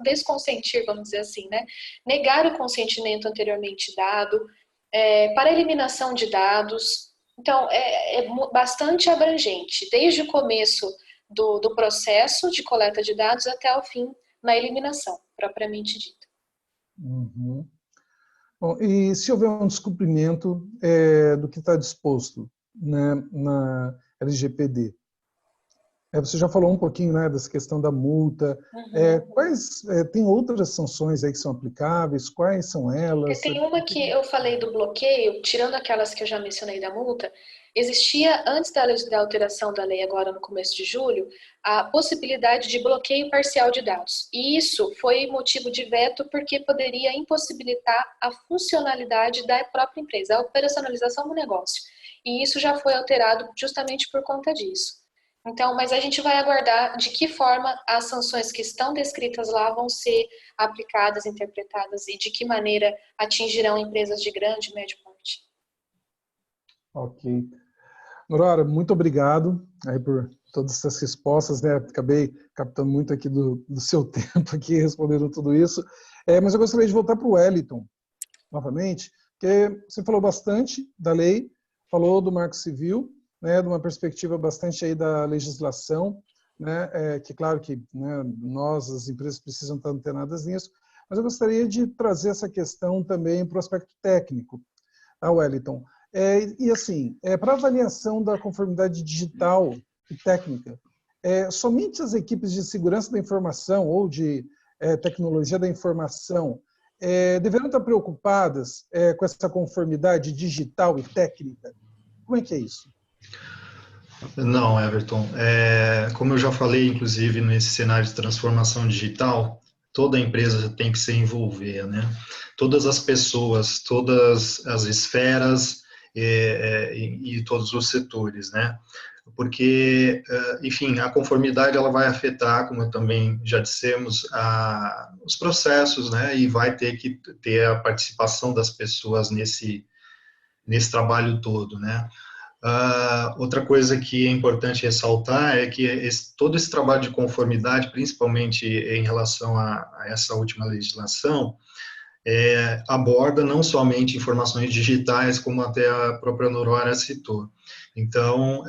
Speaker 3: desconsentir, vamos dizer assim, né? Negar o consentimento anteriormente dado, para eliminação de dados. Então, é bastante abrangente, desde o começo do processo de coleta de dados até o fim na eliminação, propriamente dita.
Speaker 4: Uhum. Bom, e se houver um descumprimento do que está disposto, né, na LGPD? Você já falou um pouquinho, né, dessa questão da multa. Tem outras sanções aí que são aplicáveis? Quais são elas?
Speaker 3: Tem uma que eu falei do bloqueio, tirando aquelas que eu já mencionei da multa, existia, antes da alteração da lei agora no começo de julho, a possibilidade de bloqueio parcial de dados. E isso foi motivo de veto porque poderia impossibilitar a funcionalidade da própria empresa, a operacionalização do negócio. E isso já foi alterado justamente por conta disso. Então, mas a gente vai aguardar de que forma as sanções que estão descritas lá vão ser aplicadas, interpretadas e de que maneira atingirão empresas de grande e médio porte.
Speaker 4: Ok. Nora, muito obrigado aí por todas essas respostas, né? Acabei captando muito aqui do seu tempo aqui respondendo tudo isso. Mas eu gostaria de voltar para o Wellington, novamente, porque você falou bastante da lei, falou do Marco Civil, né, de uma perspectiva bastante aí da legislação, né, que claro que, né, nós, as empresas, precisam estar antenadas nisso, mas eu gostaria de trazer essa questão também para o aspecto técnico, tá, Wellington? E assim, para avaliação da conformidade digital e técnica, somente as equipes de segurança da informação ou de tecnologia da informação deverão estar preocupadas com essa conformidade digital e técnica? Como é que é isso?
Speaker 2: Não, Everton. Como eu já falei, inclusive, nesse cenário de transformação digital, toda empresa tem que se envolver, né? Todas as pessoas, todas as esferas e todos os setores, né? Porque, enfim, a conformidade ela vai afetar, como também já dissemos, os processos, né? E vai ter que ter a participação das pessoas nesse trabalho todo, né? Outra coisa que é importante ressaltar é que todo esse trabalho de conformidade, principalmente em relação a essa última legislação, aborda não somente informações digitais, como até a própria Aurora citou. Então,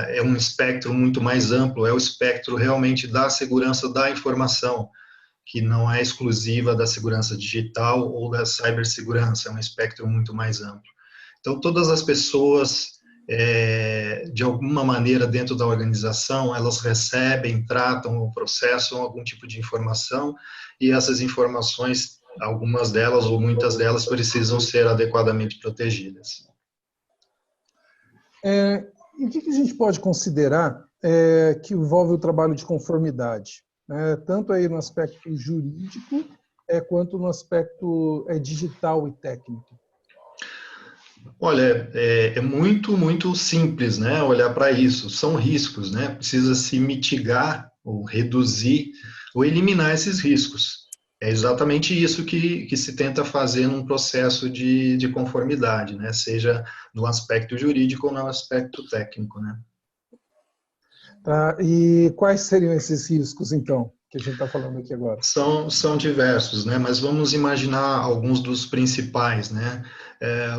Speaker 2: é um espectro muito mais amplo, é o espectro realmente da segurança da informação, que não é exclusiva da segurança digital ou da cibersegurança, é um espectro muito mais amplo. Então, todas as pessoas, de alguma maneira, dentro da organização, elas recebem, tratam ou processam algum tipo de informação, e essas informações, algumas delas ou muitas delas, precisam ser adequadamente protegidas.
Speaker 4: E o que a gente pode considerar que envolve o trabalho de conformidade? Tanto aí no aspecto jurídico, quanto no aspecto digital e técnico.
Speaker 2: Olha, é muito, muito simples, né, olhar para isso. São riscos, né? Precisa se mitigar ou reduzir ou eliminar esses riscos. É exatamente isso que se tenta fazer num processo de conformidade, né? Seja no aspecto jurídico ou no aspecto técnico, né?
Speaker 4: Tá? E quais seriam esses riscos, então, que a gente está falando aqui agora?
Speaker 2: São diversos, né? Mas vamos imaginar alguns dos principais, né?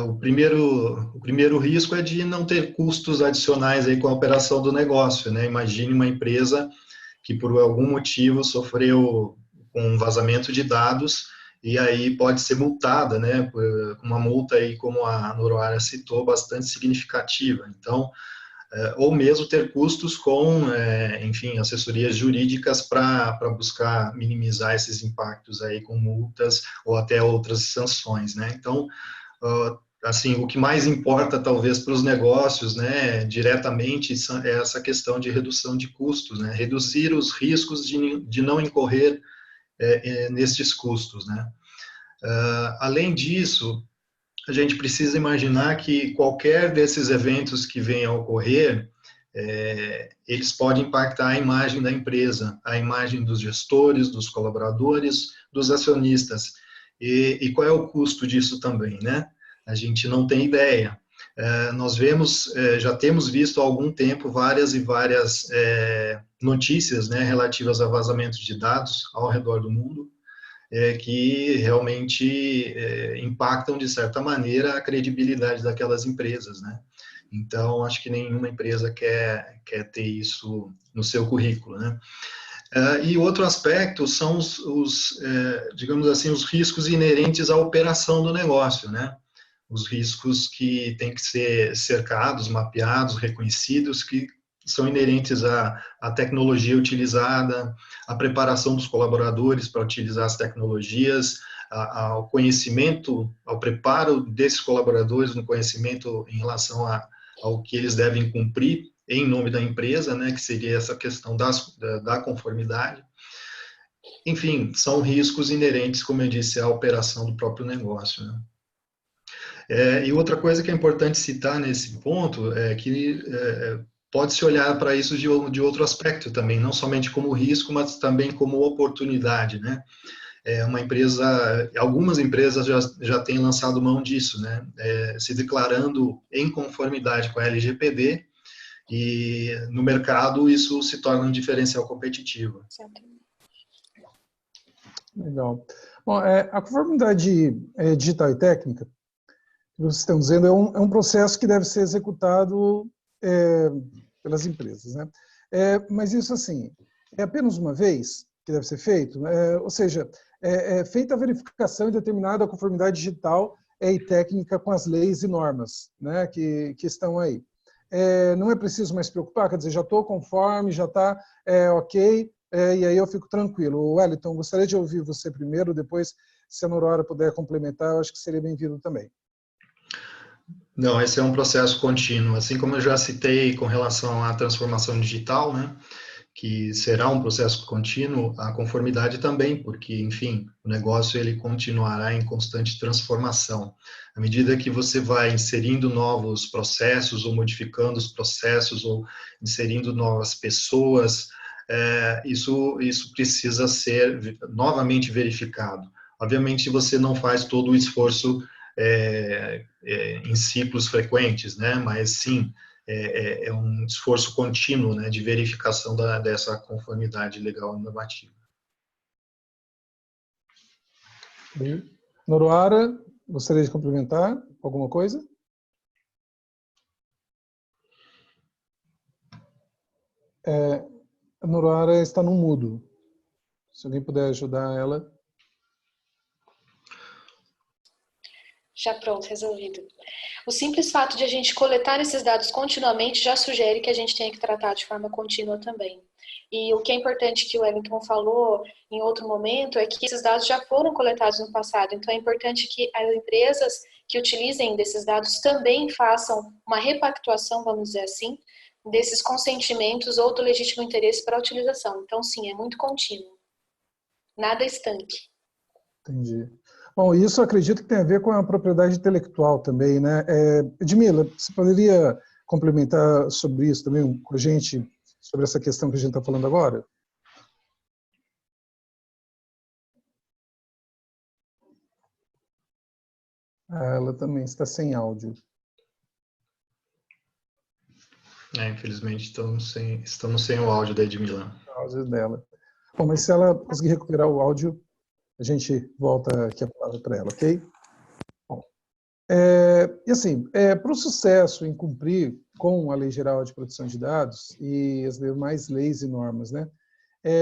Speaker 2: O primeiro risco é de não ter custos adicionais aí com a operação do negócio, né? Imagine uma empresa que por algum motivo sofreu um vazamento de dados e aí pode ser multada, né? Por uma multa aí, como a Noroara citou, bastante significativa. Então, ou mesmo ter custos com, enfim, assessorias jurídicas para buscar minimizar esses impactos aí com multas ou até outras sanções, né? Então, assim, o que mais importa talvez para os negócios, né, diretamente, é essa questão de redução de custos, né? Reduzir os riscos de não incorrer nesses custos, né? Além disso, a gente precisa imaginar que qualquer desses eventos que venham a ocorrer, eles podem impactar a imagem da empresa, a imagem dos gestores, dos colaboradores, dos acionistas. E qual é o custo disso também, né? A gente não tem ideia. Nós já temos visto há algum tempo várias e várias notícias, né, relativas a vazamentos de dados ao redor do mundo, que realmente impactam, de certa maneira, a credibilidade daquelas empresas, né? Então, acho que nenhuma empresa quer ter isso no seu currículo, né? E outro aspecto são digamos assim, os riscos inerentes à operação do negócio, né? Os riscos que têm que ser cercados, mapeados, reconhecidos, que são inerentes à tecnologia utilizada, à preparação dos colaboradores para utilizar as tecnologias, ao conhecimento, ao preparo desses colaboradores no conhecimento em relação ao que eles devem cumprir em nome da empresa, né, que seria essa questão da conformidade. Enfim, são riscos inerentes, como eu disse, à operação do próprio negócio, né? E outra coisa que é importante citar nesse ponto é que pode-se olhar para isso de outro aspecto também, não somente como risco, mas também como oportunidade, né? Algumas empresas já têm lançado mão disso, né? Se declarando em conformidade com a LGPD, e no mercado isso se torna um diferencial competitivo.
Speaker 4: Legal. Bom, a conformidade digital e técnica, que vocês estão dizendo, é um processo que deve ser executado pelas empresas, né? Mas isso, assim, é apenas uma vez que deve ser feito? Ou seja, feita a verificação e determinada a conformidade digital e técnica com as leis e normas, né, que estão aí. Não é preciso mais se preocupar, quer dizer, já estou conforme, já está ok, e aí eu fico tranquilo. Wellington, gostaria de ouvir você primeiro, depois, se a Aurora puder complementar, eu acho que seria bem-vindo também.
Speaker 2: Não, esse é um processo contínuo. Assim como eu já citei com relação à transformação digital, né, que será um processo contínuo, a conformidade também, porque, enfim, o negócio ele continuará em constante transformação. À medida que você vai inserindo novos processos, ou modificando os processos, ou inserindo novas pessoas, isso precisa ser novamente verificado. Obviamente, você não faz todo o esforço em ciclos frequentes, né? Mas sim, é um esforço contínuo, né, de verificação dessa conformidade legal e normativa.
Speaker 4: Noruara, gostaria de complementar alguma coisa? A Noruara está no mudo. Se alguém puder ajudar ela.
Speaker 3: Já pronto, resolvido. O simples fato de a gente coletar esses dados continuamente já sugere que a gente tenha que tratar de forma contínua também. E o que é importante que o Wellington falou em outro momento é que esses dados já foram coletados no passado. Então é importante que as empresas que utilizem desses dados também façam uma repactuação, vamos dizer assim, desses consentimentos ou do legítimo interesse para a utilização. Então sim, é muito contínuo. Nada estanque.
Speaker 4: Entendi. Bom, isso eu acredito que tem a ver com a propriedade intelectual também, né? Edmila, você poderia complementar sobre isso também com a gente, sobre essa questão que a gente está falando agora? Ela também está sem áudio.
Speaker 2: Infelizmente, estamos sem o áudio da Edmila.
Speaker 4: O áudio dela. Bom, mas se ela conseguir recuperar o áudio, a gente volta aqui a palavra para ela, ok? Bom, e assim, para o sucesso em cumprir com a Lei Geral de Proteção de Dados e as demais leis e normas, né,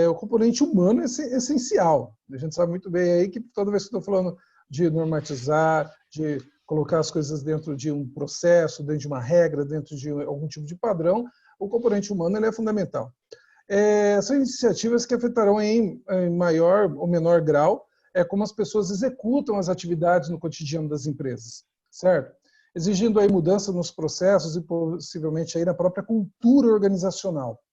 Speaker 4: o componente humano é essencial. A gente sabe muito bem aí que toda vez que estou falando de normatizar, de colocar as coisas dentro de um processo, dentro de uma regra, dentro de algum tipo de padrão, o componente humano ele é fundamental. São iniciativas que afetarão em maior ou menor grau como as pessoas executam as atividades no cotidiano das empresas, certo? Exigindo aí mudança nos processos e possivelmente aí na própria cultura organizacional.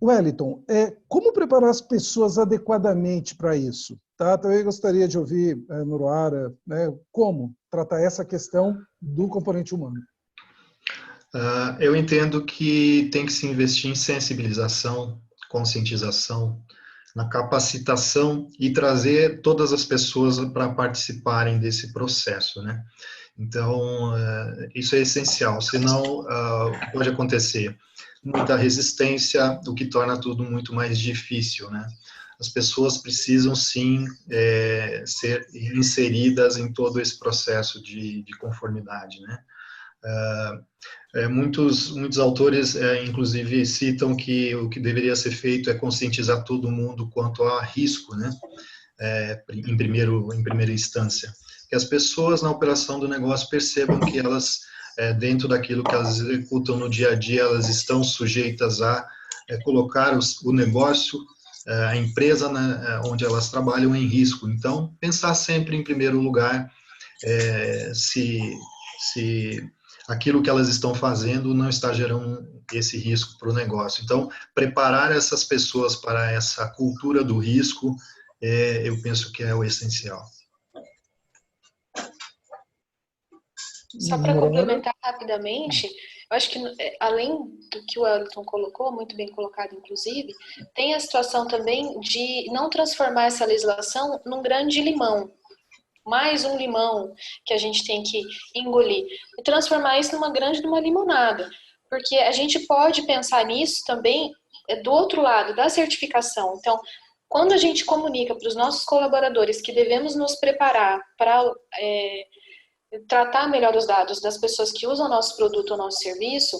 Speaker 4: Wellington, como preparar as pessoas adequadamente para isso? Tá? Também gostaria de ouvir, Noruara, né, como tratar essa questão do componente humano.
Speaker 2: Eu entendo que tem que se investir em sensibilização, conscientização, na capacitação e trazer todas as pessoas para participarem desse processo, né? Então, isso é essencial, senão o que pode acontecer? Muita resistência, o que torna tudo muito mais difícil, né? As pessoas precisam, sim, ser inseridas em todo esse processo de conformidade, né? Muitos autores, inclusive, citam que o que deveria ser feito é conscientizar todo mundo quanto a risco, né? Em primeira instância. Que as pessoas na operação do negócio percebam que elas, dentro daquilo que elas executam no dia a dia, elas estão sujeitas a colocar o negócio, a empresa, né, onde elas trabalham em risco. Então, pensar sempre em primeiro lugar se aquilo que elas estão fazendo não está gerando esse risco para o negócio. Então, preparar essas pessoas para essa cultura do risco, eu penso que é o essencial.
Speaker 3: Só para complementar rapidamente, eu acho que, além do que o Wellington colocou, muito bem colocado, inclusive, tem a situação também de não transformar essa legislação num grande limão. Mais um limão que a gente tem que engolir. E transformar isso numa limonada. Porque a gente pode pensar nisso também do outro lado, da certificação. Então, quando a gente comunica para os nossos colaboradores que devemos nos preparar para tratar melhor os dados das pessoas que usam nosso produto ou nosso serviço,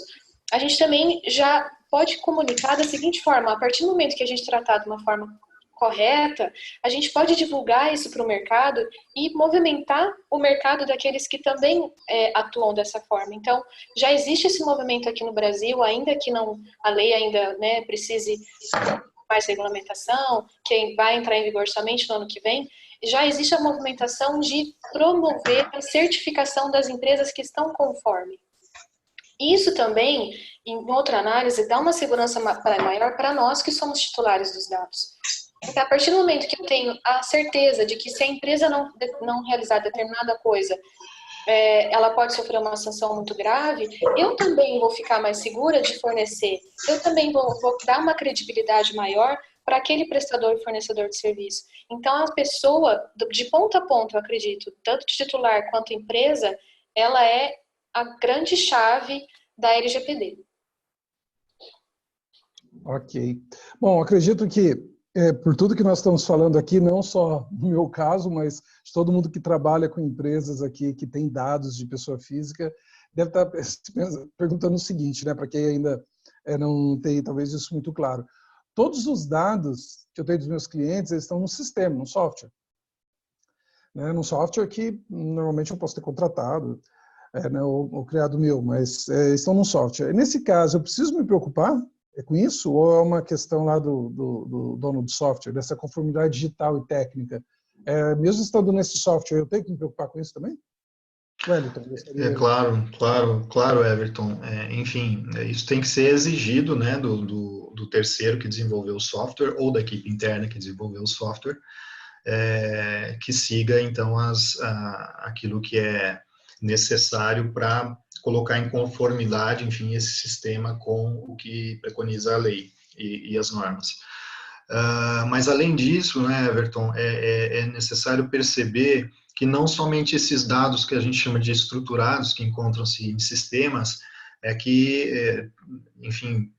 Speaker 3: a gente também já pode comunicar da seguinte forma: a partir do momento que a gente tratar de uma forma correta, a gente pode divulgar isso para o mercado e movimentar o mercado daqueles que também atuam dessa forma. Então, já existe esse movimento aqui no Brasil, ainda que não, a lei ainda, né, precise mais regulamentação, que vai entrar em vigor somente no ano que vem, já existe a movimentação de promover a certificação das empresas que estão conforme. Isso também, em outra análise, dá uma segurança maior para nós que somos titulares dos dados. Porque a partir do momento que eu tenho a certeza de que se a empresa não realizar determinada coisa, ela pode sofrer uma sanção muito grave, eu também vou ficar mais segura de fornecer. Eu também vou dar uma credibilidade maior para aquele prestador e fornecedor de serviço. Então, a pessoa, de ponta a ponta, eu acredito, tanto titular quanto empresa, ela é a grande chave da LGPD.
Speaker 4: Ok. Bom, acredito que, por tudo que nós estamos falando aqui, não só no meu caso, mas de todo mundo que trabalha com empresas aqui, que tem dados de pessoa física, deve estar perguntando o seguinte, né, para quem ainda não tem talvez isso muito claro. Todos os dados que eu tenho dos meus clientes, eles estão no sistema, no software. Né, num software que normalmente eu posso ter contratado, né, ou criado meu, mas estão no software. Nesse caso, eu preciso me preocupar com isso, ou é uma questão lá do dono do software, dessa conformidade digital e técnica? Mesmo estando nesse software, eu tenho que me preocupar com isso também? Wellington, gostaria...
Speaker 2: Claro, Everton. Enfim, isso tem que ser exigido, né, do terceiro que desenvolveu o software ou da equipe interna que desenvolveu o software, que siga, então, aquilo que é necessário para colocar em conformidade, enfim, esse sistema com o que preconiza a lei e as normas. Mas, além disso, né, Everton, é necessário perceber que não somente esses dados que a gente chama de estruturados, que encontram-se em sistemas, enfim,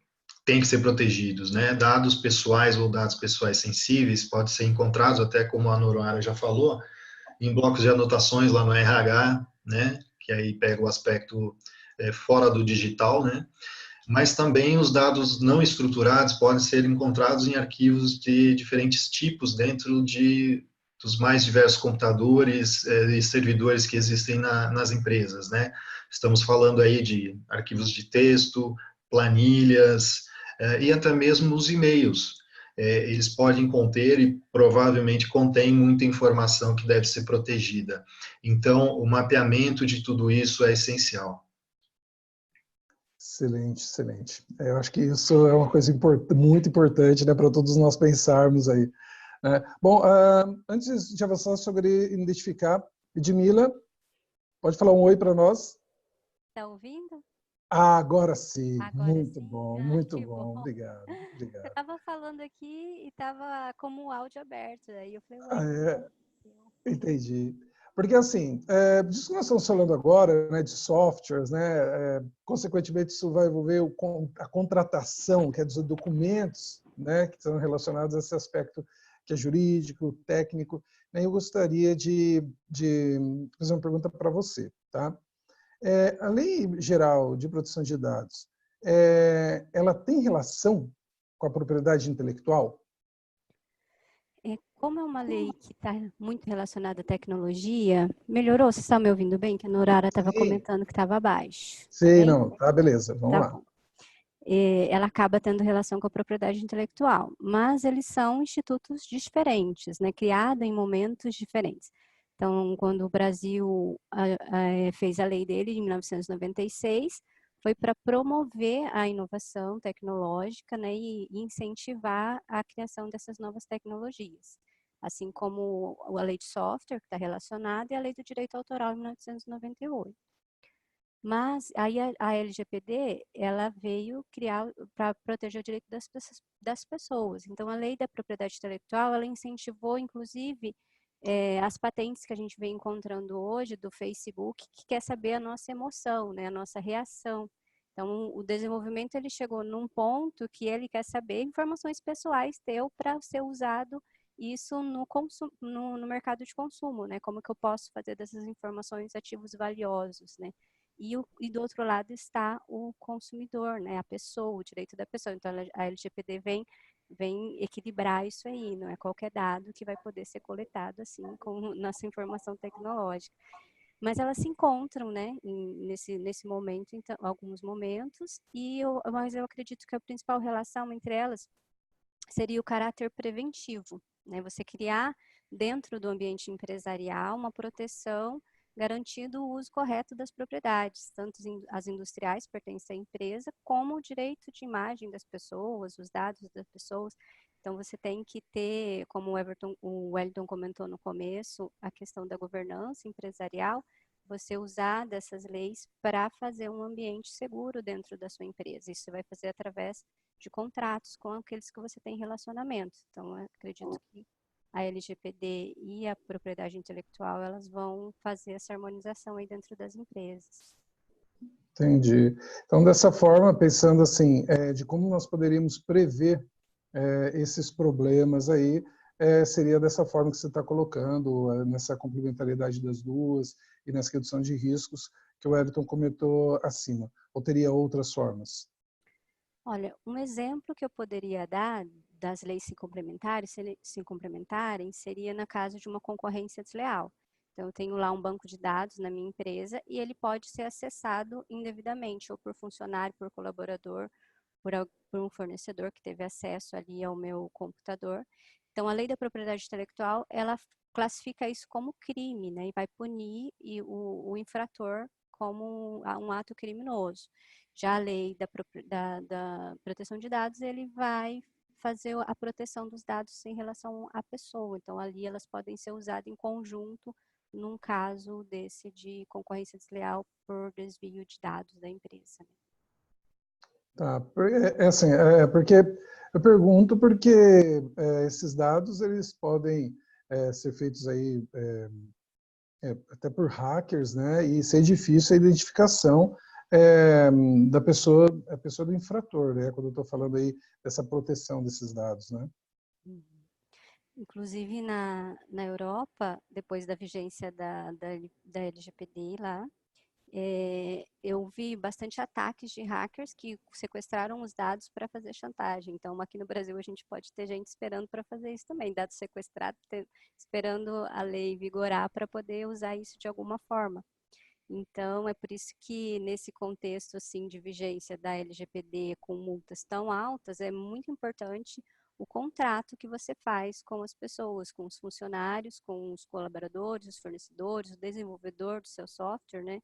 Speaker 2: tem que ser protegidos, né? Dados pessoais ou dados pessoais sensíveis podem ser encontrados, até como a Noruara já falou, em blocos de anotações lá no RH, né? Que aí pega o aspecto fora do digital, né? Mas também os dados não estruturados podem ser encontrados em arquivos de diferentes tipos dentro dos mais diversos computadores e servidores que existem nas empresas, né? Estamos falando aí de arquivos de texto, planilhas e até mesmo os e-mails. Eles podem conter e provavelmente contêm muita informação que deve ser protegida. Então, o mapeamento de tudo isso é essencial.
Speaker 4: Excelente, excelente. Eu acho que isso é uma coisa muito importante, né, para todos nós pensarmos aí. Bom, antes de avançar sobre identificar, Edmila, pode falar um oi para nós?
Speaker 5: Está ouvindo?
Speaker 4: Agora sim,
Speaker 5: Agora
Speaker 4: muito
Speaker 5: sim?
Speaker 4: bom,
Speaker 5: Ah,
Speaker 4: muito
Speaker 5: que
Speaker 4: bom,
Speaker 5: bom.
Speaker 4: obrigado,
Speaker 5: Eu
Speaker 4: obrigado.
Speaker 5: estava falando aqui e estava como o áudio aberto, aí eu falei, ué,
Speaker 4: Entendi. Porque, assim, disso que nós estamos falando agora, né, de softwares, né, consequentemente, isso vai envolver a contratação, quer dizer, documentos, né, que estão relacionados a esse aspecto que é jurídico, técnico. Né, eu gostaria de fazer uma pergunta para você. Tá? A Lei Geral de Proteção de Dados, ela tem relação com a propriedade intelectual?
Speaker 5: como é uma lei que está muito relacionada à tecnologia, melhorou? Você está me ouvindo bem? Que a Norara estava comentando que estava abaixo.
Speaker 4: Sim,
Speaker 5: Tá bem?
Speaker 4: não, tá, beleza, vamos lá.
Speaker 5: Bom. Ela acaba tendo relação com a propriedade intelectual, mas eles são institutos diferentes, né, criados em momentos diferentes. Então, quando o Brasil fez a lei dele em 1996, foi para promover a inovação tecnológica, né, e incentivar a criação dessas novas tecnologias, assim como a lei de software, que está relacionada, e a lei do direito autoral, em 1998. Mas aí a LGPD, ela veio criar para proteger o direito das pessoas. Então, a lei da propriedade intelectual, ela incentivou, inclusive, as patentes que a gente vem encontrando hoje do Facebook, que quer saber a nossa emoção, né, a nossa reação. Então, o desenvolvimento, ele chegou num ponto que ele quer saber informações pessoais teu para ser usado isso no mercado de consumo, né? Como que eu posso fazer dessas informações ativos valiosos, né? E do outro lado está o consumidor, né? A pessoa, o direito da pessoa. Então, a LGPD vem equilibrar isso aí, não é qualquer dado que vai poder ser coletado assim com nossa informação tecnológica. Mas elas se encontram, né, nesse momento, então, alguns momentos, mas eu acredito que a principal relação entre elas seria o caráter preventivo, né? Você criar dentro do ambiente empresarial uma proteção garantindo o uso correto das propriedades, tanto as industriais pertencem à empresa, como o direito de imagem das pessoas, os dados das pessoas. Então, você tem que ter, como o Wellington comentou no começo, a questão da governança empresarial, você usar dessas leis para fazer um ambiente seguro dentro da sua empresa. Isso você vai fazer através de contratos com aqueles que você tem relacionamento. Então, eu acredito que a LGPD e a propriedade intelectual, elas vão fazer essa harmonização aí dentro das empresas.
Speaker 4: Entendi. Então, dessa forma, pensando assim, de como nós poderíamos prever esses problemas aí, seria dessa forma que você está colocando, nessa complementariedade das duas e nessa redução de riscos que o Wellington comentou acima. Ou teria outras formas?
Speaker 5: Olha, um exemplo que eu poderia dar das leis se complementarem seria na caso de uma concorrência desleal. Então, eu tenho lá um banco de dados na minha empresa e ele pode ser acessado indevidamente, ou por funcionário, por colaborador, por um fornecedor que teve acesso ali ao meu computador. Então, a lei da propriedade intelectual, ela classifica isso como crime, né? E vai punir o infrator como um ato criminoso. Já a lei da proteção de dados, ele vai fazer a proteção dos dados em relação à pessoa. Então, ali elas podem ser usadas em conjunto num caso desse de concorrência desleal por desvio de dados da empresa.
Speaker 4: Tá, porque eu pergunto porque esses dados eles podem ser feitos aí até por hackers, né? E ser difícil a identificação da pessoa, a pessoa do infrator, né? Quando eu estou falando aí dessa proteção desses dados, né?
Speaker 5: Inclusive na Europa, depois da vigência da LGPD lá, eu vi bastante ataques de hackers que sequestraram os dados para fazer chantagem. Então, aqui no Brasil, a gente pode ter gente esperando para fazer isso também, dados sequestrados, esperando a lei vigorar para poder usar isso de alguma forma. Então, é por isso que nesse contexto assim de vigência da LGPD com multas tão altas, é muito importante o contrato que você faz com as pessoas, com os funcionários, com os colaboradores, os fornecedores, o desenvolvedor do seu software, né?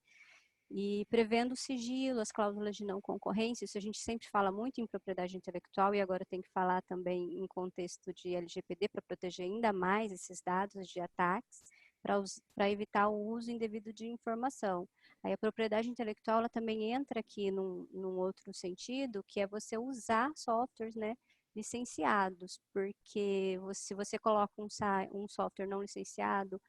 Speaker 5: E prevendo o sigilo, as cláusulas de não concorrência, isso a gente sempre fala muito em propriedade intelectual e agora tem que falar também em contexto de LGPD para proteger ainda mais esses dados de ataques, para evitar o uso indevido de informação. Aí a propriedade intelectual ela também entra aqui num outro sentido, que é você usar softwares, né, licenciados, porque se você coloca um software não licenciado,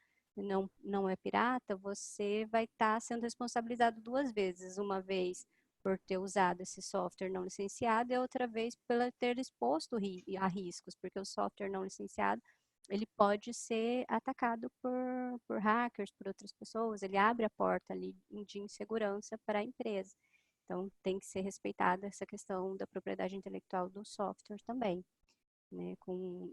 Speaker 5: não é pirata, você vai estar sendo responsabilizado duas vezes, uma vez por ter usado esse software não licenciado e outra vez por ter exposto a riscos, porque o software não licenciado ele pode ser atacado por hackers, por outras pessoas, ele abre a porta ali de insegurança para a empresa. Então, tem que ser respeitada essa questão da propriedade intelectual do software também. Né?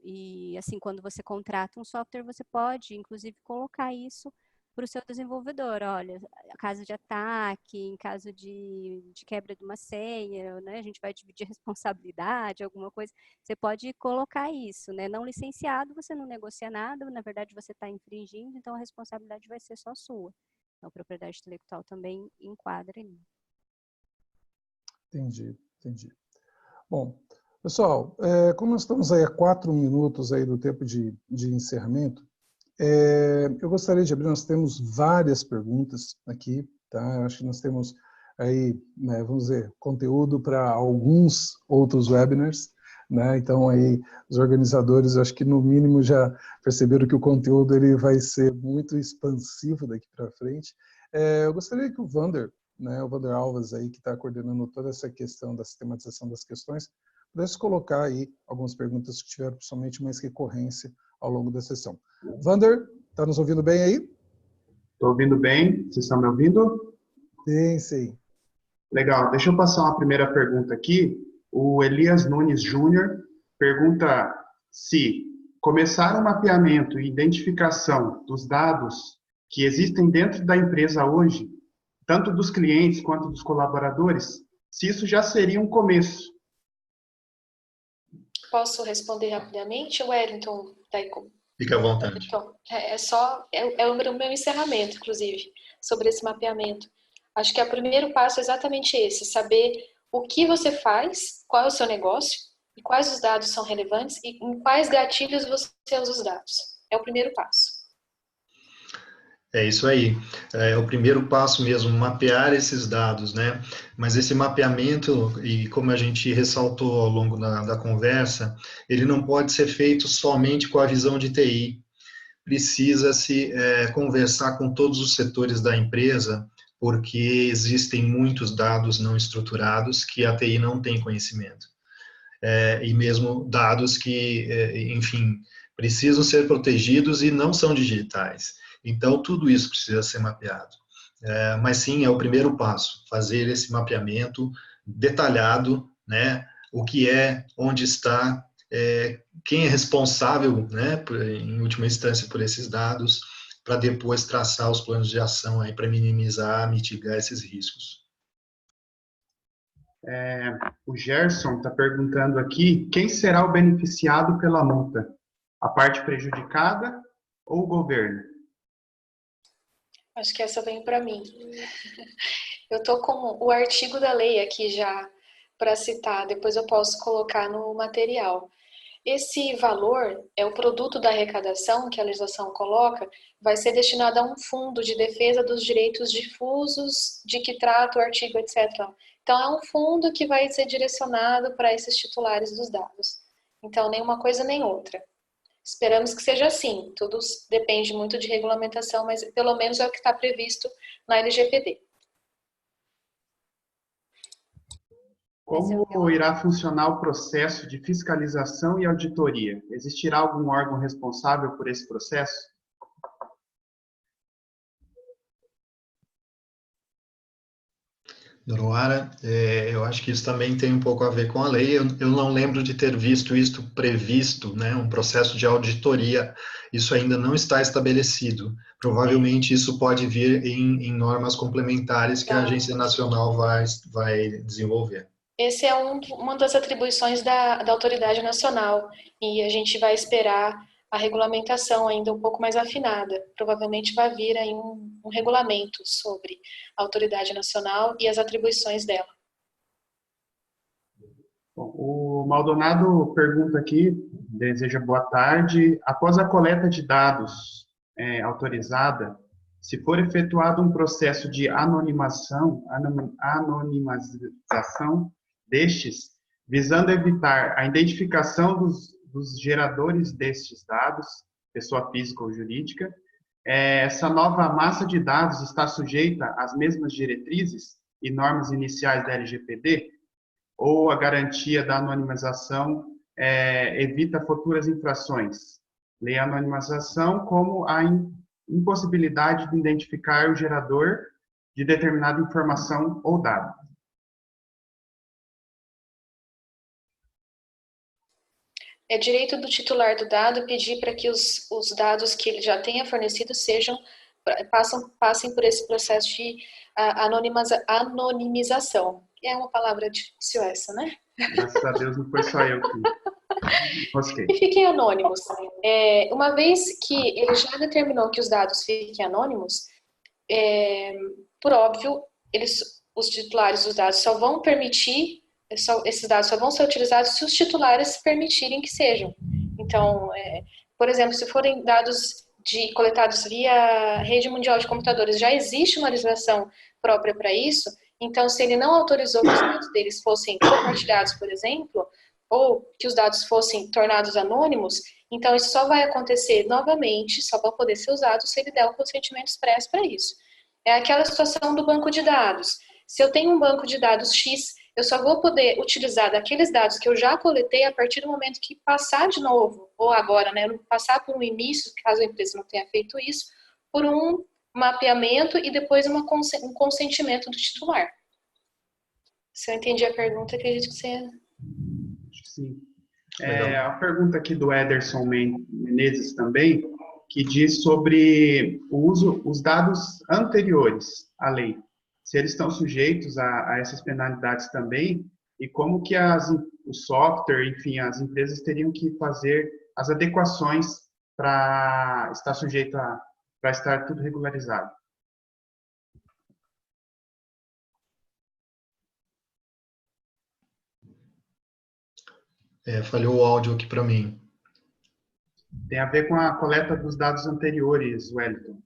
Speaker 5: E, assim, quando você contrata um software, você pode, inclusive, colocar isso para o seu desenvolvedor. Olha, caso de ataque, em caso de quebra de uma senha, né? A gente vai dividir responsabilidade, alguma coisa. Você pode colocar isso, né? Não licenciado, você não negocia nada, na verdade você está infringindo, então a responsabilidade vai ser só sua. Então, a propriedade intelectual também enquadra ali.
Speaker 4: Entendi. Bom, pessoal, como nós estamos aí a 4 minutos aí do tempo de encerramento, eu gostaria de abrir, nós temos várias perguntas aqui, tá? Acho que nós temos aí, né, vamos dizer, conteúdo para alguns outros webinars, né? Então aí os organizadores, acho que no mínimo já perceberam que o conteúdo ele vai ser muito expansivo daqui para frente. Eu gostaria que o Wander Alves aí, que está coordenando toda essa questão da sistematização das questões, pudesse colocar aí algumas perguntas que tiveram principalmente mais recorrência ao longo da sessão. Wander, está nos ouvindo bem aí?
Speaker 6: Estou ouvindo bem, vocês estão me ouvindo?
Speaker 4: Sim.
Speaker 6: Legal, deixa eu passar uma primeira pergunta aqui. O Elias Nunes Júnior pergunta se começar o mapeamento e identificação dos dados que existem dentro da empresa hoje, tanto dos clientes quanto dos colaboradores, se isso já seria um começo.
Speaker 3: Posso responder rapidamente, Wellington?
Speaker 2: Fique à vontade.
Speaker 3: Então, é o meu encerramento, inclusive, sobre esse mapeamento. Acho que o primeiro passo é exatamente esse, saber o que você faz, qual é o seu negócio, e quais os dados são relevantes, e em quais gatilhos você usa os dados. É o primeiro passo.
Speaker 2: É isso aí. É o primeiro passo mesmo, mapear esses dados, né? Mas esse mapeamento, e como a gente ressaltou ao longo da conversa, ele não pode ser feito somente com a visão de TI. Precisa-se conversar com todos os setores da empresa porque existem muitos dados não estruturados que a TI não tem conhecimento. E mesmo dados que, enfim, precisam ser protegidos e não são digitais. Então, tudo isso precisa ser mapeado. Mas sim, é o primeiro passo, fazer esse mapeamento detalhado, né? O que é, onde está, quem é responsável, né, em última instância, por esses dados, para depois traçar os planos de ação aí para minimizar, mitigar esses riscos.
Speaker 6: O Gerson está perguntando aqui, quem será o beneficiado pela multa? A parte prejudicada ou o governo?
Speaker 3: Acho que essa vem para mim. Eu estou com o artigo da lei aqui já para citar, depois eu posso colocar no material. Esse valor é o produto da arrecadação que a legislação coloca, vai ser destinado a um fundo de defesa dos direitos difusos de que trata o artigo, etc. Então, é um fundo que vai ser direcionado para esses titulares dos dados. Então, nem uma coisa nem outra. Esperamos que seja assim. Tudo depende muito de regulamentação, mas pelo menos é o que está previsto na LGPD.
Speaker 6: Como irá funcionar o processo de fiscalização e auditoria? Existirá algum órgão responsável por esse processo?
Speaker 2: Noruara, eu acho que isso também tem um pouco a ver com a lei. Eu não lembro de ter visto isto previsto, né, um processo de auditoria. Isso ainda não está estabelecido. Provavelmente isso pode vir em normas complementares que a Agência Nacional vai desenvolver.
Speaker 3: Esse é uma das atribuições da autoridade nacional e a gente vai esperar a regulamentação ainda um pouco mais afinada. Provavelmente vai vir aí um regulamento sobre a autoridade nacional e as atribuições dela.
Speaker 6: Bom, o Maldonado pergunta aqui, deseja boa tarde. Após a coleta de dados autorizada, se for efetuado um processo de anonimização destes, visando evitar a identificação dos geradores destes dados, pessoa física ou jurídica, essa nova massa de dados está sujeita às mesmas diretrizes e normas iniciais da LGPD? Ou a garantia da anonimização evita futuras infrações? Lei a anonimização como a impossibilidade de identificar o gerador de determinada informação ou dado.
Speaker 3: É direito do titular do dado pedir para que os dados que ele já tenha fornecido passem por esse processo de anonimização. É uma palavra difícil essa, né?
Speaker 6: Graças a Deus não foi só eu que gostei.
Speaker 3: E fiquem anônimos. Uma vez que ele já determinou que os dados fiquem anônimos, por óbvio, os titulares dos dados só vão permitir, esses dados só vão ser utilizados se os titulares permitirem que sejam. Então, por exemplo, se forem dados coletados via rede mundial de computadores, já existe uma legislação própria para isso. Então, se ele não autorizou que os dados deles fossem compartilhados, por exemplo, ou que os dados fossem tornados anônimos, então isso só vai acontecer novamente, só vai poder ser usado se ele der o consentimento expresso para isso. É aquela situação do banco de dados. Se eu tenho um banco de dados X, eu só vou poder utilizar daqueles dados que eu já coletei a partir do momento que passar de novo, ou agora, né, passar por um início, caso a empresa não tenha feito isso, por um mapeamento e depois um consentimento do titular. Se eu entendi a pergunta, acredito que você...
Speaker 6: Sim. A pergunta aqui do Ederson Menezes também, que diz sobre os dados anteriores à lei. Se eles estão sujeitos a essas penalidades também, e como que o software, enfim, as empresas teriam que fazer as adequações para estar sujeito para estar tudo regularizado.
Speaker 2: Falhou o áudio aqui para mim.
Speaker 6: Tem a ver com a coleta dos dados anteriores, Wellington.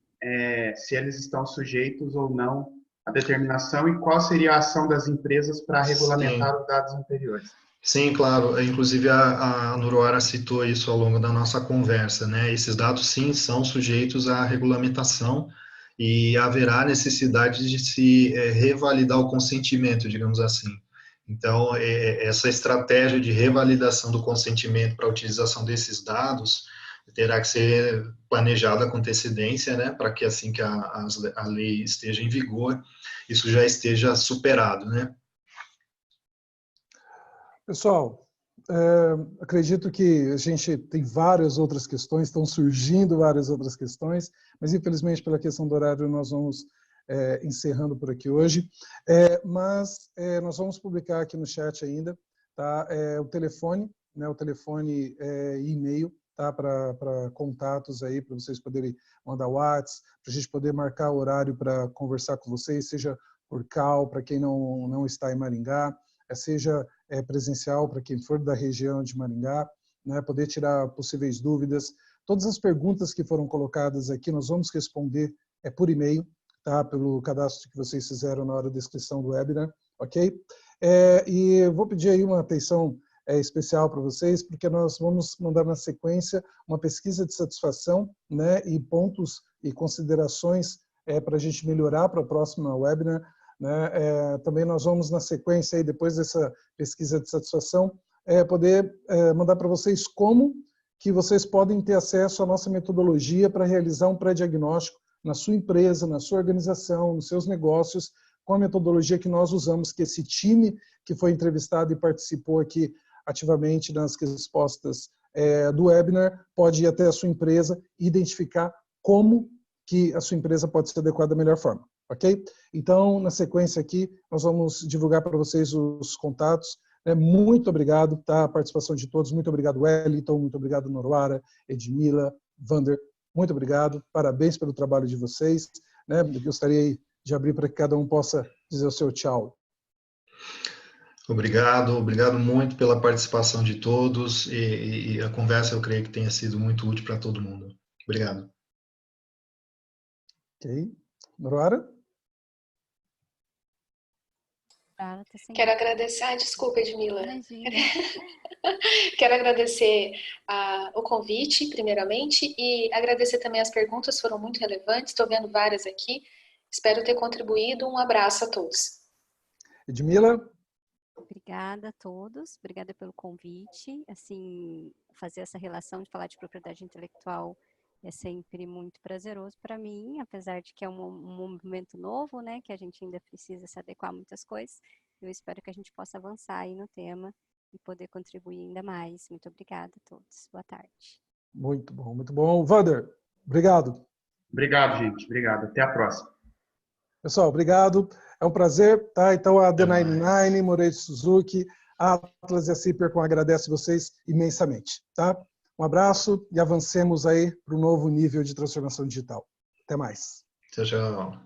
Speaker 6: Se eles estão sujeitos ou não à determinação e qual seria a ação das empresas para regulamentar os dados anteriores.
Speaker 2: Sim, claro. Inclusive, a Noruara citou isso ao longo da nossa conversa, né? Esses dados, sim, são sujeitos à regulamentação e haverá necessidade de se revalidar o consentimento, digamos assim. Então, essa estratégia de revalidação do consentimento para a utilização desses dados terá que ser planejada com antecedência, né, para que assim que a lei esteja em vigor, isso já esteja superado, né?
Speaker 4: Pessoal, acredito que a gente tem várias outras questões, estão surgindo várias outras questões, mas infelizmente pela questão do horário nós vamos encerrando por aqui hoje, mas nós vamos publicar aqui no chat ainda, tá? O telefone, né? O telefone e e-mail, tá? Para contatos aí, para vocês poderem mandar WhatsApp, para a gente poder marcar o horário para conversar com vocês, seja por call, para quem não está em Maringá, seja presencial para quem for da região de Maringá, né? Poder tirar possíveis dúvidas. Todas as perguntas que foram colocadas aqui nós vamos responder por e-mail, tá? Pelo cadastro que vocês fizeram na hora da inscrição do webinar, ok? E eu vou pedir aí uma atenção especial para vocês, porque nós vamos mandar na sequência uma pesquisa de satisfação, né? E pontos e considerações para a gente melhorar para a próxima webinar, né? Também nós vamos na sequência aí, depois dessa pesquisa de satisfação, poder mandar para vocês como que vocês podem ter acesso à nossa metodologia para realizar um pré-diagnóstico na sua empresa, na sua organização, nos seus negócios, com a metodologia que nós usamos, que esse time que foi entrevistado e participou aqui ativamente nas respostas do webinar, pode ir até a sua empresa e identificar como que a sua empresa pode ser adequada da melhor forma, ok? Então, na sequência aqui, nós vamos divulgar para vocês os contatos. Muito obrigado, tá? A participação de todos. Muito obrigado, Wellington. Muito obrigado, Noruara, Edmila, Vander. Muito obrigado, parabéns pelo trabalho de vocês, né? Eu gostaria de abrir para que cada um possa dizer o seu tchau.
Speaker 2: Obrigado muito pela participação de todos e a conversa eu creio que tenha sido muito útil para todo mundo. Obrigado.
Speaker 4: Ok. Noruara?
Speaker 3: Quero agradecer, desculpa, Edmila.
Speaker 5: Imagina.
Speaker 3: Quero agradecer o convite, primeiramente, e agradecer também as perguntas, foram muito relevantes, estou vendo várias aqui, espero ter contribuído, um abraço a todos.
Speaker 4: Edmila?
Speaker 5: Obrigada a todos, obrigada pelo convite, assim, fazer essa relação de falar de propriedade intelectual é sempre muito prazeroso para mim, apesar de que é um movimento novo, né, que a gente ainda precisa se adequar a muitas coisas. Eu espero que a gente possa avançar aí no tema e poder contribuir ainda mais. Muito obrigada a todos. Boa tarde.
Speaker 4: Muito bom, muito bom. Vander, obrigado.
Speaker 6: Obrigado, gente. Obrigado. Até a próxima.
Speaker 4: Pessoal, obrigado. É um prazer, tá? Então, a The99, Moreira Suzuki, a Atlas e a Cipercom agradece vocês imensamente, tá? Um abraço e avancemos aí para o novo nível de transformação digital. Até mais.
Speaker 2: Tchau, tchau.